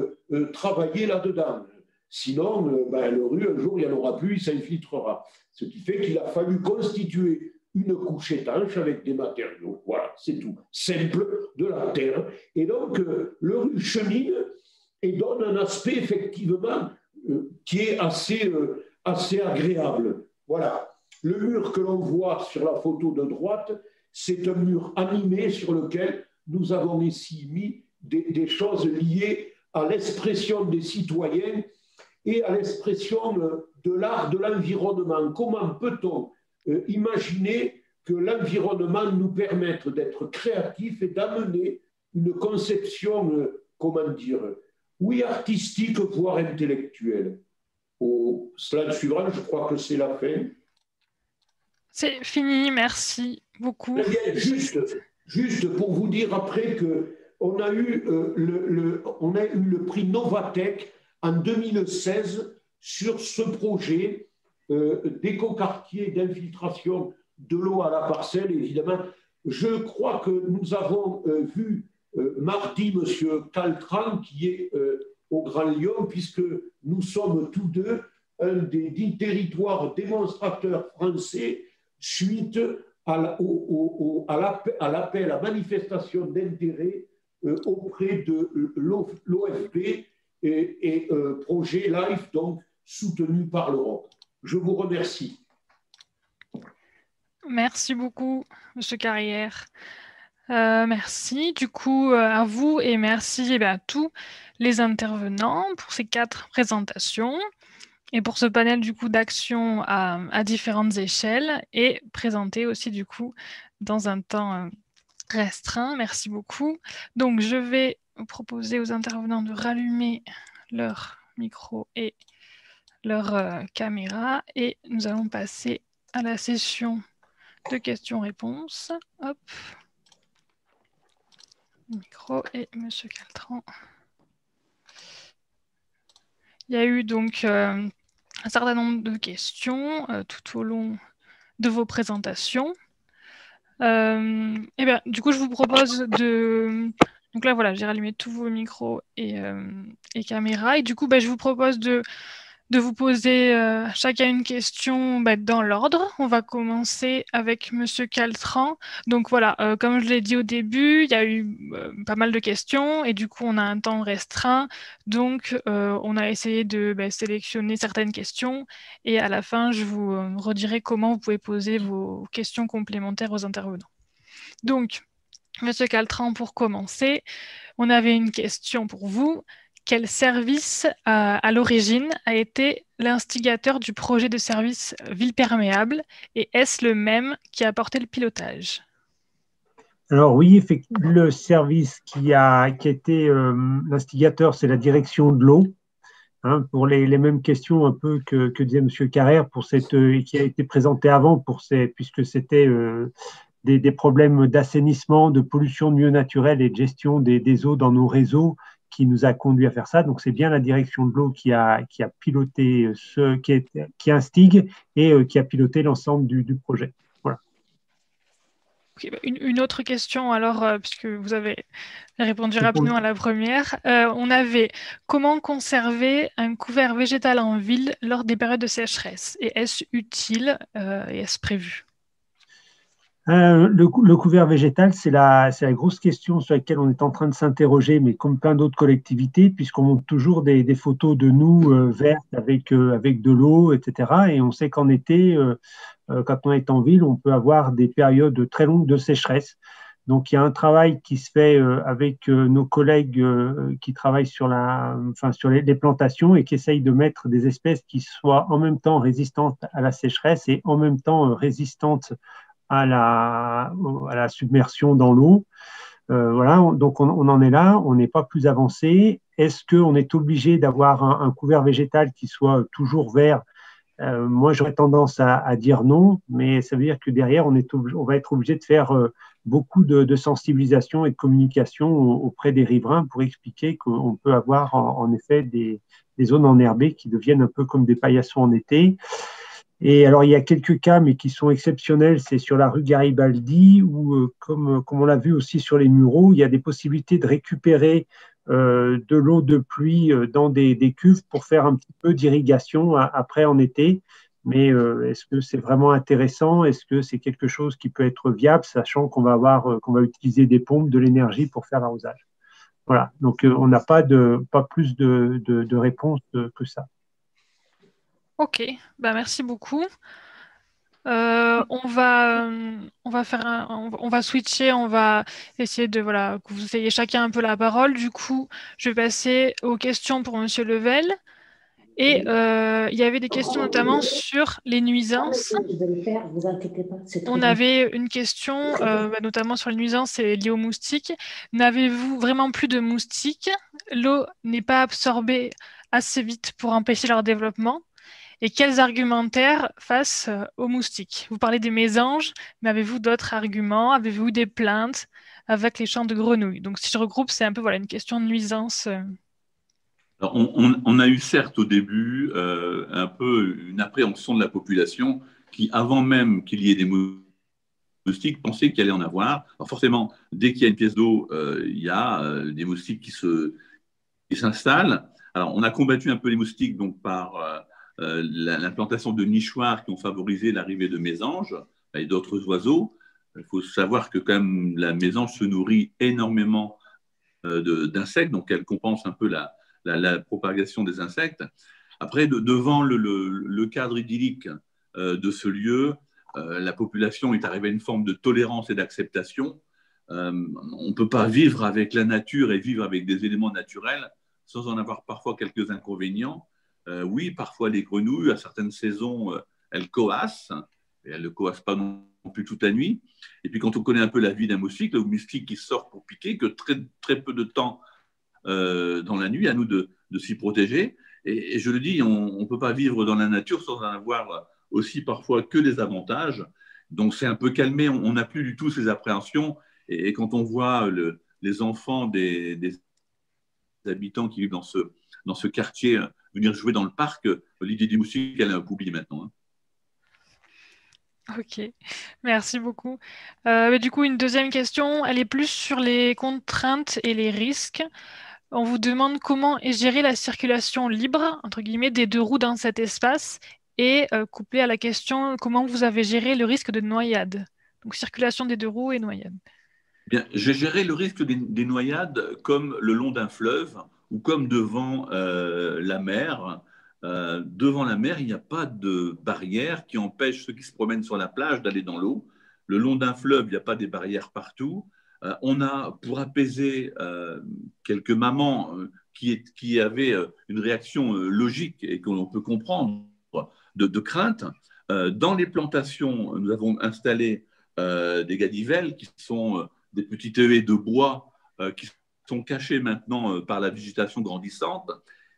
travailler là-dedans. Sinon, le rue, un jour, il n'y en aura plus, il s'infiltrera. Ce qui fait qu'il a fallu constituer une couche étanche avec des matériaux. Voilà, c'est tout. Simple, de la terre. Et donc, le rue chemine et donne un aspect, effectivement, qui est assez agréable. Voilà. Le mur que l'on voit sur la photo de droite, c'est un mur animé sur lequel nous avons ici mis des choses liées à l'expression des citoyens et à l'expression de l'art de l'environnement. Comment peut-on imaginer que l'environnement nous permette d'être créatifs et d'amener une conception, oui, artistique, voire intellectuelle. Au slide suivant, je crois que c'est la fin. C'est fini, merci beaucoup. Juste pour vous dire après qu'on a eu le prix Novatech en 2016 sur ce projet d'écoquartier d'infiltration de l'eau à la parcelle. Évidemment, je crois que nous avons vu mardi M. Caltran qui est au Grand Lyon, puisque nous sommes tous deux un des 10 territoires démonstrateurs français suite à l'appel à manifestation d'intérêt auprès de l'OFP et projet LIFE, donc soutenu par l'Europe. Je vous remercie. Merci beaucoup, M. Carrière. Merci du coup à vous et merci à tous les intervenants pour ces 4 présentations et pour ce panel du coup d'actions à différentes échelles et présenté aussi du coup dans un temps restreint. Merci beaucoup. Donc je vais proposer aux intervenants de rallumer leur micro et leur caméra et nous allons passer à la session de questions-réponses. Hop. Micro et Monsieur Caltran. Il y a eu donc un certain nombre de questions tout au long de vos présentations. Du coup, je vous propose de... Donc là, voilà, j'ai rallumé tous vos micros et caméras. Et du coup, je vous propose de vous poser chacun une question dans l'ordre. On va commencer avec Monsieur Caltran. Donc voilà, comme je l'ai dit au début, il y a eu pas mal de questions et du coup, on a un temps restreint. Donc, on a essayé de sélectionner certaines questions et à la fin, je vous redirai comment vous pouvez poser vos questions complémentaires aux intervenants. Donc, Monsieur Caltran, pour commencer, on avait une question pour vous. Quel service, à l'origine, a été l'instigateur du projet de service Ville Perméable et est-ce le même qui a apporté le pilotage? Alors oui, le service qui a été l'instigateur, c'est la direction de l'eau. Hein, pour les mêmes questions un peu que disait M. Carrère, pour qui a été présenté avant, puisque c'était des problèmes d'assainissement, de pollution de milieux naturels et de gestion des eaux dans nos réseaux qui nous a conduit à faire ça. Donc, c'est bien la direction de l'eau qui a piloté qui instigue et qui a piloté l'ensemble du projet. Voilà. Okay, une autre question, alors, puisque vous avez répondu rapidement à la première. On avait comment conserver un couvert végétal en ville lors des périodes de sécheresse? Et est-ce utile et est-ce prévu? Le couvert végétal, c'est la grosse question sur laquelle on est en train de s'interroger, mais comme plein d'autres collectivités, puisqu'on montre toujours des photos de nous vertes avec de l'eau, etc. Et on sait qu'en été, quand on est en ville, on peut avoir des périodes très longues de sécheresse. Donc, il y a un travail qui se fait avec nos collègues qui travaillent sur les plantations et qui essayent de mettre des espèces qui soient en même temps résistantes à la sécheresse et en même temps résistantes à la submersion dans l'eau. Voilà, donc on en est là, on n'est pas plus avancé. Est-ce qu'on est obligé d'avoir un couvert végétal qui soit toujours vert? Moi, j'aurais tendance à dire non, mais ça veut dire que derrière, on va être obligé de faire beaucoup de sensibilisation et de communication auprès des riverains pour expliquer qu'on peut avoir en effet des zones enherbées qui deviennent un peu comme des paillassons en été. Et alors, il y a quelques cas, mais qui sont exceptionnels. C'est sur la rue Garibaldi, où, comme on l'a vu aussi sur les muraux, il y a des possibilités de récupérer de l'eau de pluie dans des cuves pour faire un petit peu d'irrigation après en été. Mais est-ce que c'est vraiment intéressant? Est-ce que c'est quelque chose qui peut être viable, sachant qu'on va utiliser des pompes, de l'énergie pour faire l'arrosage? Voilà. Donc, on n'a pas plus de réponses que ça. Ok, merci beaucoup. On va switcher, on va essayer de que vous ayez chacun un peu la parole. Du coup, je vais passer aux questions pour Monsieur Level. Et il y avait des questions notamment sur les nuisances. On avait une question notamment sur les nuisances liées aux moustiques. N'avez-vous vraiment plus de moustiques? L'eau n'est pas absorbée assez vite pour empêcher leur développement. Et quels argumentaires face aux moustiques? Vous parlez des mésanges, mais avez-vous d'autres arguments? Avez-vous des plaintes avec les champs de grenouilles? Donc, si je regroupe, c'est un peu une question de nuisance. Alors, on a eu certes au début un peu une appréhension de la population qui, avant même qu'il y ait des moustiques, pensait qu'il allait en avoir. Alors forcément, dès qu'il y a une pièce d'eau, il y a des moustiques qui s'installent. Alors, on a combattu un peu les moustiques donc par l'implantation de nichoirs qui ont favorisé l'arrivée de mésanges et d'autres oiseaux. Il faut savoir que quand même la mésange se nourrit énormément d'insectes, donc elle compense un peu la propagation des insectes. Après, devant le cadre idyllique de ce lieu, la population est arrivée à une forme de tolérance et d'acceptation. On ne peut pas vivre avec la nature et vivre avec des éléments naturels sans en avoir parfois quelques inconvénients. Oui, parfois les grenouilles, à certaines saisons, elles coassent, et elles ne coassent pas non plus toute la nuit. Et puis quand on connaît un peu la vie d'un moustique, le moustique qui sort pour piquer, que très peu de temps dans la nuit, à nous de s'y protéger. Et je le dis, on ne peut pas vivre dans la nature sans en avoir aussi parfois que des avantages. Donc c'est un peu calmé, on n'a plus du tout ces appréhensions. Et quand on voit les enfants des habitants qui vivent dans ce quartier venir jouer dans le parc, l'idée du moustique, elle est un peu oubliée maintenant. Ok, merci beaucoup. Mais du coup, une deuxième question, elle est plus sur les contraintes et les risques. On vous demande comment est gérée la circulation libre, entre guillemets, des deux roues dans cet espace et couplé à la question comment vous avez géré le risque de noyade. Donc, circulation des deux roues et noyade. Bien, j'ai géré le risque des noyades comme le long d'un fleuve ou comme devant la mer. Devant la mer, il n'y a pas de barrière qui empêche ceux qui se promènent sur la plage d'aller dans l'eau. Le long d'un fleuve, il n'y a pas des barrières partout. On a, pour apaiser quelques mamans qui avaient une réaction logique et qu'on peut comprendre de crainte, dans les plantations, nous avons installé des gadivelles qui sont des petites haies de bois qui sont cachées maintenant par la végétation grandissante,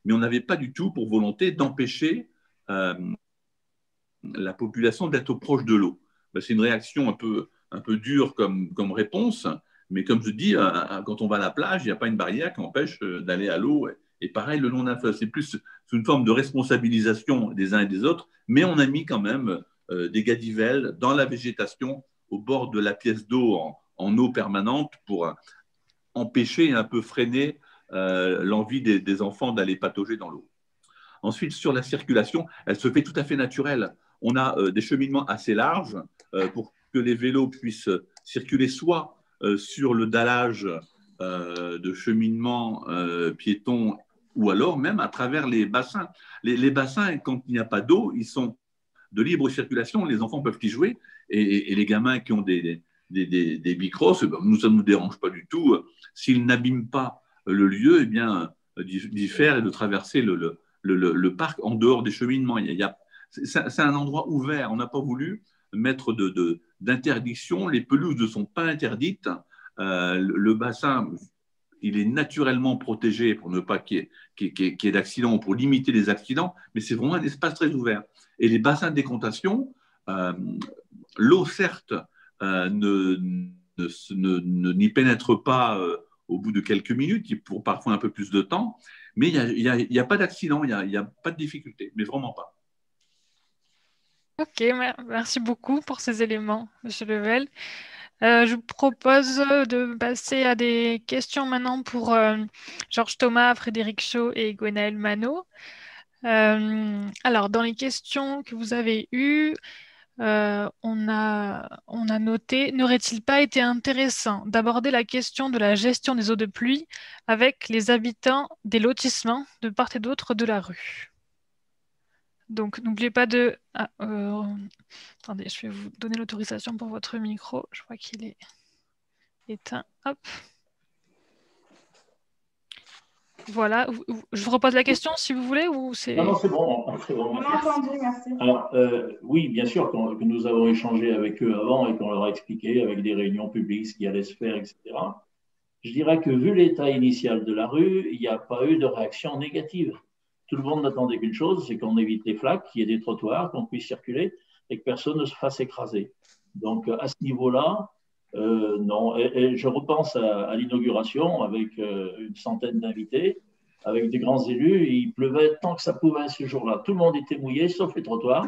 mais on n'avait pas du tout pour volonté d'empêcher la population d'être proche de l'eau. C'est une réaction un peu dure comme réponse, mais comme je dis, quand on va à la plage, il n'y a pas une barrière qui empêche d'aller à l'eau. Et pareil, le long d'un fleuve, c'est plus une forme de responsabilisation des uns et des autres, mais on a mis quand même des gadivelles dans la végétation au bord de la pièce d'eau en eau permanente pour empêcher et un peu freiner l'envie des enfants d'aller patauger dans l'eau. Ensuite, sur la circulation, elle se fait tout à fait naturelle. On a des cheminements assez larges pour que les vélos puissent circuler soit sur le dallage de cheminement piéton ou alors même à travers les bassins. Les bassins, quand il n'y a pas d'eau, ils sont de libre circulation, les enfants peuvent y jouer et les gamins qui ont des bicrosses, nous, ça ne nous dérange pas du tout. S'ils n'abîment pas le lieu, eh bien, d'y faire et de traverser le parc en dehors des cheminements. C'est un endroit ouvert. On n'a pas voulu mettre d'interdiction. Les pelouses ne sont pas interdites. Le bassin, il est naturellement protégé pour ne pas qu'il y ait d'accidents ou pour limiter les accidents, mais c'est vraiment un espace très ouvert. Et les bassins de décontation, l'eau, certes, n'y pénètre pas au bout de quelques minutes, pour parfois un peu plus de temps, mais il n'y a pas d'accident, il n'y a pas de difficulté, mais vraiment pas. Ok, merci beaucoup pour ces éléments, Monsieur Level. Je vous propose de passer à des questions maintenant pour Georges Thomas, Frédéric Chaud et Gwenaëlle Manot. Alors, dans les questions que vous avez eues, on a noté, n'aurait-il pas été intéressant d'aborder la question de la gestion des eaux de pluie avec les habitants des lotissements de part et d'autre de la rue? Donc, n'oubliez pas de... Attendez, je vais vous donner l'autorisation pour votre micro. Je vois qu'il est éteint. Hop. Voilà. Je vous repose la question si vous voulez ou c'est... Non, c'est bon. On a entendu, merci. Alors, oui, bien sûr que nous avons échangé avec eux avant et qu'on leur a expliqué avec des réunions publiques ce qui allait se faire, etc. Je dirais que vu l'état initial de la rue, il n'y a pas eu de réaction négative. Tout le monde n'attendait qu'une chose, c'est qu'on évite les flaques, qu'il y ait des trottoirs, qu'on puisse circuler et que personne ne se fasse écraser. Donc, à ce niveau-là, non. Et je repense à l'inauguration avec une centaine d'invités, avec des grands élus. Il pleuvait tant que ça pouvait ce jour-là. Tout le monde était mouillé, sauf les trottoirs.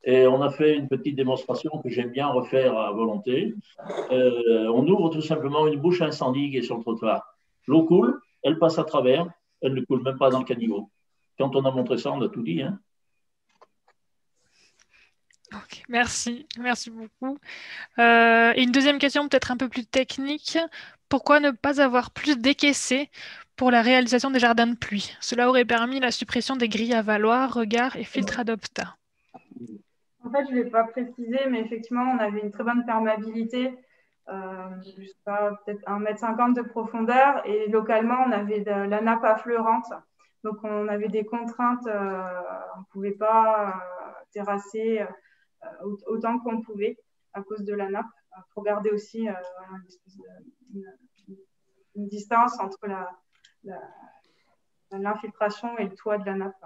Et on a fait une petite démonstration que j'aime bien refaire à volonté. On ouvre tout simplement une bouche incendie qui est sur le trottoir. L'eau coule, elle passe à travers, elle ne coule même pas dans le caniveau. Quand on a montré ça, on a tout dit. Hein. Okay, merci beaucoup. Et une deuxième question, peut-être un peu plus technique. Pourquoi ne pas avoir plus décaissé pour la réalisation des jardins de pluie? Cela aurait permis la suppression des grilles à valoir, regards et filtres adopta. En fait, je ne l'ai pas précisé, mais effectivement, on avait une très bonne perméabilité jusqu'à peut-être 1,50 m de profondeur. Et localement, on avait la nappe affleurante. Donc, on avait des contraintes. On ne pouvait pas terrasser autant qu'on pouvait à cause de la nappe. Il faut garder aussi une distance entre l'infiltration et le toit de la nappe.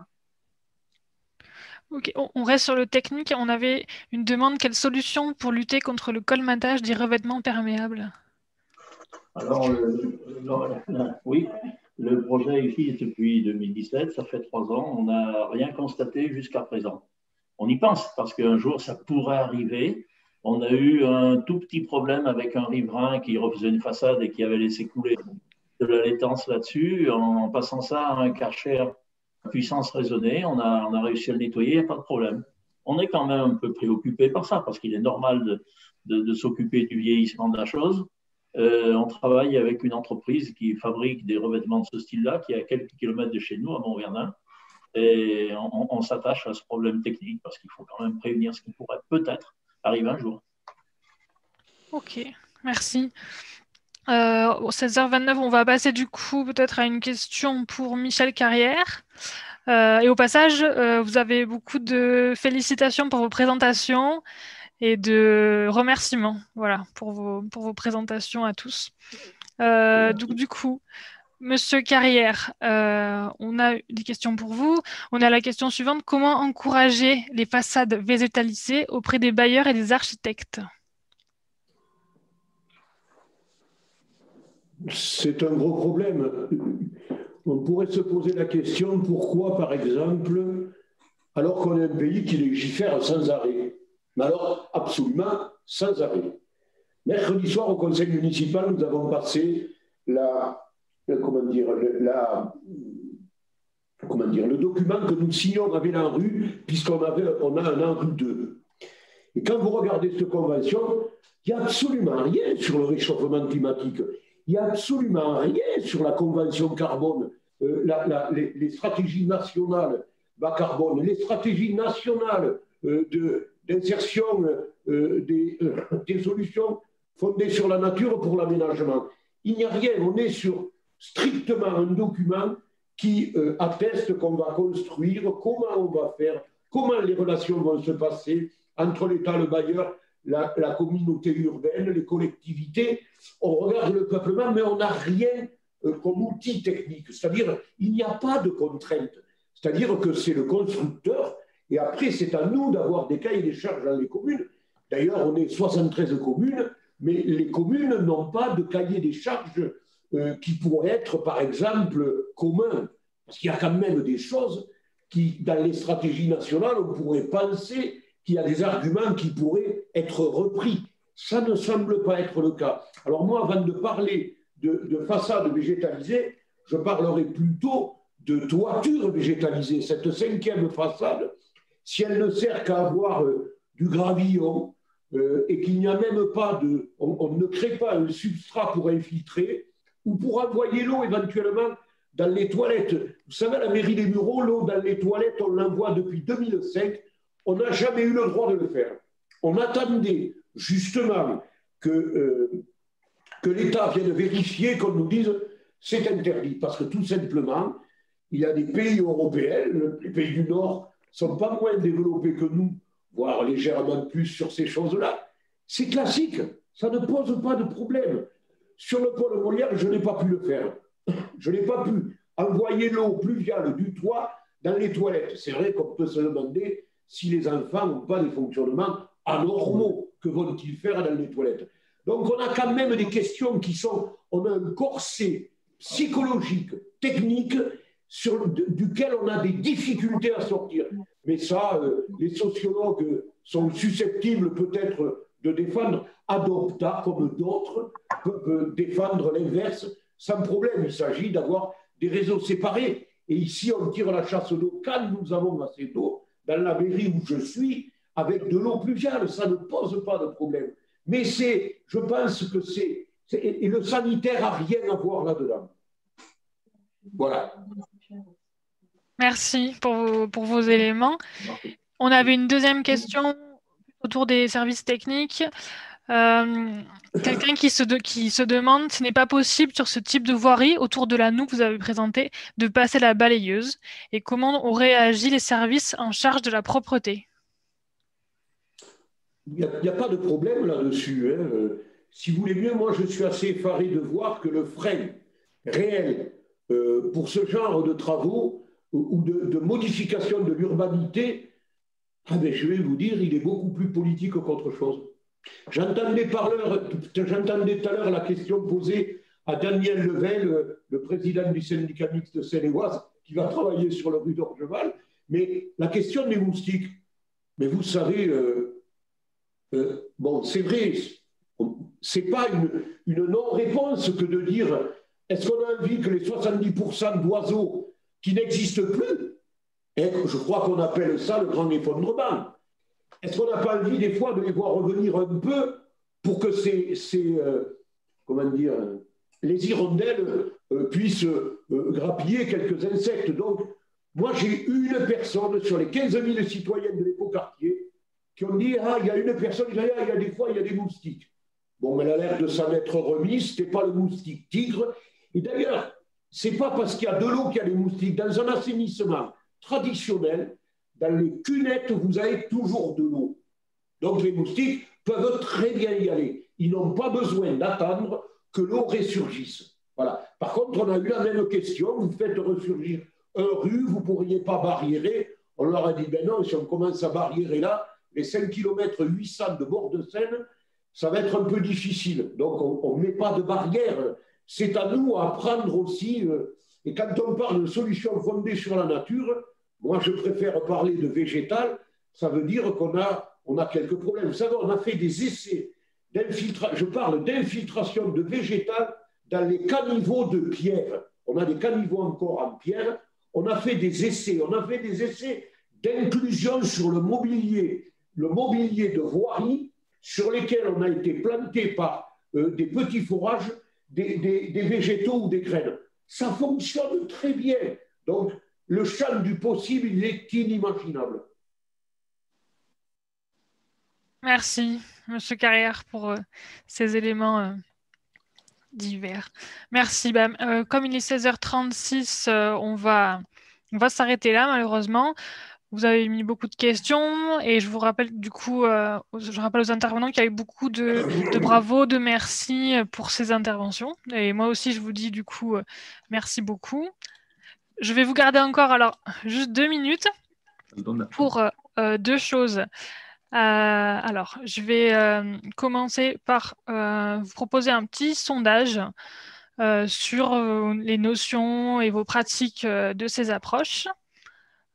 Ok, on reste sur le technique. On avait une demande, quelle solution pour lutter contre le colmatage des revêtements perméables? Alors, oui, le projet existe depuis 2017, ça fait 3 ans. On n'a rien constaté jusqu'à présent. On y pense parce qu'un jour, ça pourrait arriver. On a eu un tout petit problème avec un riverain qui refaisait une façade et qui avait laissé couler de la laitance là-dessus. En passant ça à un Karcher à puissance raisonnée, on a réussi à le nettoyer, il n'y a pas de problème. On est quand même un peu préoccupé par ça parce qu'il est normal de s'occuper du vieillissement de la chose. On travaille avec une entreprise qui fabrique des revêtements de ce style-là, qui est à quelques kilomètres de chez nous, à Mont-Verdun. Et on s'attache à ce problème technique parce qu'il faut quand même prévenir ce qui pourrait peut-être arriver un jour. Ok, merci. 16h29, on va passer du coup peut-être à une question pour Michel Carrière. Et au passage, vous avez beaucoup de félicitations pour vos présentations et de remerciements, voilà, pour vos présentations à tous. Donc du coup, Monsieur Carrière, on a des questions pour vous. On a la question suivante: comment encourager les façades végétalisées auprès des bailleurs et des architectes? C'est un gros problème. On pourrait se poser la question pourquoi, par exemple, alors qu'on est un pays qui légifère sans arrêt, mais alors absolument sans arrêt. Mercredi soir, au conseil municipal, nous avons passé le document que nous signons avec la rue, puisqu'on a un ANRU 2. Et quand vous regardez cette convention, il n'y a absolument rien sur le réchauffement climatique. Il n'y a absolument rien sur la convention carbone, les stratégies nationales bas carbone, les stratégies nationales d'insertion des solutions fondées sur la nature pour l'aménagement. Il n'y a rien, on est sur strictement un document qui atteste qu'on va construire, comment on va faire, comment les relations vont se passer entre l'État, le bailleur, la communauté urbaine, les collectivités. On regarde le peuplement, mais on n'a rien comme outil technique. C'est-à-dire, il n'y a pas de contrainte. C'est-à-dire que c'est le constructeur, et après, c'est à nous d'avoir des cahiers des charges dans les communes. D'ailleurs, on est 73 communes, mais les communes n'ont pas de cahier des charges qui pourraient être, par exemple, communs. Parce qu'il y a quand même des choses qui, dans les stratégies nationales, on pourrait penser qu'il y a des arguments qui pourraient être repris. Ça ne semble pas être le cas. Alors moi, avant de parler de façade végétalisée, je parlerai plutôt de toiture végétalisée. Cette 5e façade, si elle ne sert qu'à avoir du gravillon et qu'il n'y a même pas on ne crée pas un substrat pour infiltrer ou pour envoyer l'eau éventuellement dans les toilettes. Vous savez, à la mairie des Mureaux, l'eau dans les toilettes, on l'envoie depuis 2005. On n'a jamais eu le droit de le faire. On attendait justement que l'État vienne vérifier, qu'on nous dise c'est interdit. Parce que tout simplement, il y a des pays européens, les pays du Nord, ne sont pas moins développés que nous, voire légèrement plus sur ces choses-là. C'est classique, ça ne pose pas de problème. Sur le pôle Molière, je n'ai pas pu le faire. Je n'ai pas pu envoyer l'eau pluviale du toit dans les toilettes. C'est vrai qu'on peut se demander si les enfants n'ont pas des fonctionnements anormaux. Que vont-ils faire dans les toilettes? Donc on a quand même des questions qui sont... On a un corset psychologique, technique, duquel on a des difficultés à sortir. Mais ça, les sociologues sont susceptibles peut-être de défendre. Adopta, comme d'autres, peuvent défendre l'inverse sans problème. Il s'agit d'avoir des réseaux séparés. Et ici, on tire la chasse d'eau quand nous avons assez d'eau, dans la mairie où je suis, avec de l'eau pluviale. Ça ne pose pas de problème. Mais je pense que et le sanitaire n'a rien à voir là-dedans. Voilà. Merci pour vos éléments. On avait une deuxième question autour des services techniques. Quelqu'un qui se demande, ce n'est pas possible sur ce type de voirie, autour de l'anneau que vous avez présenté, de passer la balayeuse, et comment ont réagi les services en charge de la propreté? Il n'y a pas de problème là-dessus, hein. Si vous voulez mieux, moi je suis assez effaré de voir que le frein réel pour ce genre de travaux ou de modification de l'urbanité, ah ben, je vais vous dire, il est beaucoup plus politique qu'autre chose. J'entendais tout à l'heure la question posée à Daniel Level, le président du syndicat mixte de Seine-et-Oise, qui va travailler sur la rue d'Orgeval, mais la question des moustiques. Mais vous savez, bon, c'est vrai, c'est pas une non-réponse que de dire est-ce qu'on a envie que les 70% d'oiseaux qui n'existent plus, et je crois qu'on appelle ça le grand effondrement, est-ce qu'on n'a pas envie des fois de les voir revenir un peu pour que comment dire, les hirondelles puissent grappiller quelques insectes? Donc, moi, j'ai une personne sur les 15 000 citoyens de l'écoquartier qui ont dit ah, il y a une personne, il y a des fois, il y a des moustiques. Bon, mais elle a l'air de s'en être remise, ce n'était pas le moustique tigre. Et d'ailleurs, ce n'est pas parce qu'il y a de l'eau qu'il y a des moustiques. Dans un assainissement traditionnel, dans les cunettes, vous avez toujours de l'eau. Donc les moustiques peuvent très bien y aller. Ils n'ont pas besoin d'attendre que l'eau ressurgisse. Voilà. Par contre, on a eu la même question. Vous faites ressurgir un rue, vous ne pourriez pas barriérer. On leur a dit, ben non, si on commence à barriérer là, les 5 km 800 de bord de Seine, ça va être un peu difficile. Donc, on ne met pas de barrière. C'est à nous à apprendre aussi. Et quand on parle de solutions fondées sur la nature, moi, je préfère parler de végétal. Ça veut dire qu'on a quelques problèmes. Vous savez, on a fait des essais d'infiltration. Je parle d'infiltration de végétal dans les caniveaux de pierre. On a des caniveaux encore en pierre. On a fait des essais. On a fait des essais d'inclusion sur le mobilier de voirie, sur lesquels on a été planté par des petits fourrages, des végétaux ou des graines. Ça fonctionne très bien. Donc, le champ du possible, il est inimaginable. Merci, Monsieur Carrière, pour ces éléments divers. Merci. Comme il est 16h36, on va s'arrêter là, malheureusement. Vous avez mis beaucoup de questions et je vous rappelle du coup, je rappelle aux intervenants qu'il y a eu beaucoup de bravo, de merci pour ces interventions. Et moi aussi, je vous dis du coup, merci beaucoup. Je vais vous garder encore alors juste 2 minutes pour 2 choses. Alors, je vais commencer par vous proposer un petit sondage sur les notions et vos pratiques de ces approches.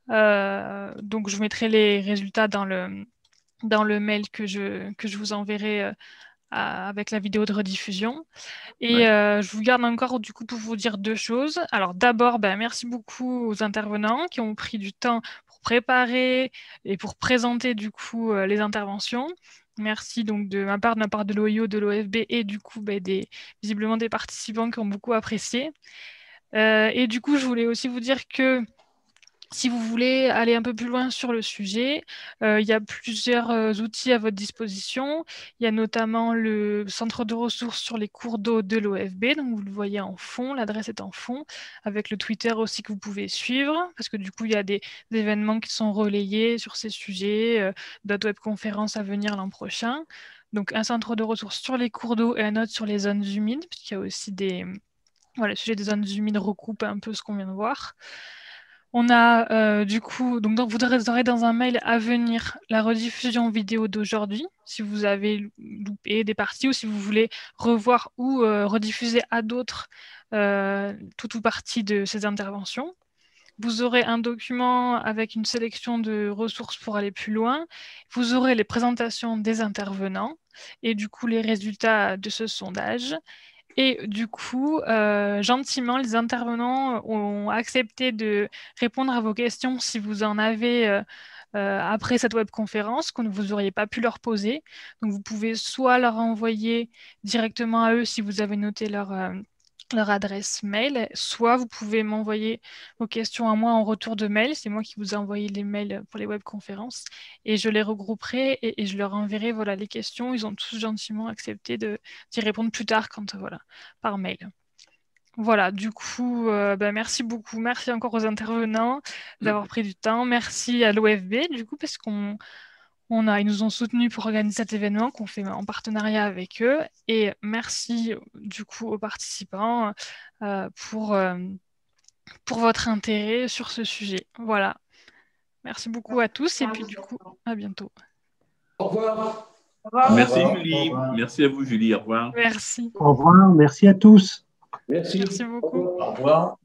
Donc, je mettrai les résultats dans le mail que je vous enverrai avec la vidéo de rediffusion. Et je vous garde encore du coup pour vous dire 2 choses. Alors d'abord, merci beaucoup aux intervenants qui ont pris du temps pour préparer et pour présenter du coup les interventions. Merci donc de ma part de l'OIO, de l'OFB et du coup visiblement des participants qui ont beaucoup apprécié. Et du coup, je voulais aussi vous dire que si vous voulez aller un peu plus loin sur le sujet, il y a plusieurs outils à votre disposition. Il y a notamment le centre de ressources sur les cours d'eau de l'OFB, donc vous le voyez en fond, l'adresse est en fond, avec le Twitter aussi que vous pouvez suivre, parce que du coup, il y a des événements qui sont relayés sur ces sujets, d'autres webconférences à venir l'an prochain. Donc un centre de ressources sur les cours d'eau et un autre sur les zones humides, puisqu'il y a aussi voilà, le sujet des zones humides recoupe un peu ce qu'on vient de voir. On a du coup, donc vous aurez dans un mail à venir la rediffusion vidéo d'aujourd'hui, si vous avez loupé des parties ou si vous voulez revoir ou rediffuser à d'autres toute ou partie de ces interventions. Vous aurez un document avec une sélection de ressources pour aller plus loin. Vous aurez les présentations des intervenants et du coup les résultats de ce sondage. Et du coup, gentiment, les intervenants ont accepté de répondre à vos questions si vous en avez après cette webconférence, que vous n'auriez pas pu leur poser. Donc, vous pouvez soit leur envoyer directement à eux si vous avez noté leur adresse mail. Soit vous pouvez m'envoyer vos questions à moi en retour de mail. C'est moi qui vous ai envoyé les mails pour les webconférences. Et je les regrouperai et je leur enverrai voilà, les questions. Ils ont tous gentiment accepté d'y répondre plus tard par mail. Voilà, du coup, merci beaucoup. Merci encore aux intervenants d'avoir pris du temps. Merci à l'OFB, du coup, parce ils nous ont soutenus pour organiser cet événement qu'on fait en partenariat avec eux. Et merci, du coup, aux participants pour votre intérêt sur ce sujet. Voilà. Merci beaucoup à tous et puis, du coup, à bientôt. Au revoir. Merci Julie. Merci à vous Julie. Au revoir. Merci. Au revoir. Merci à tous. Merci. Merci beaucoup. Au revoir.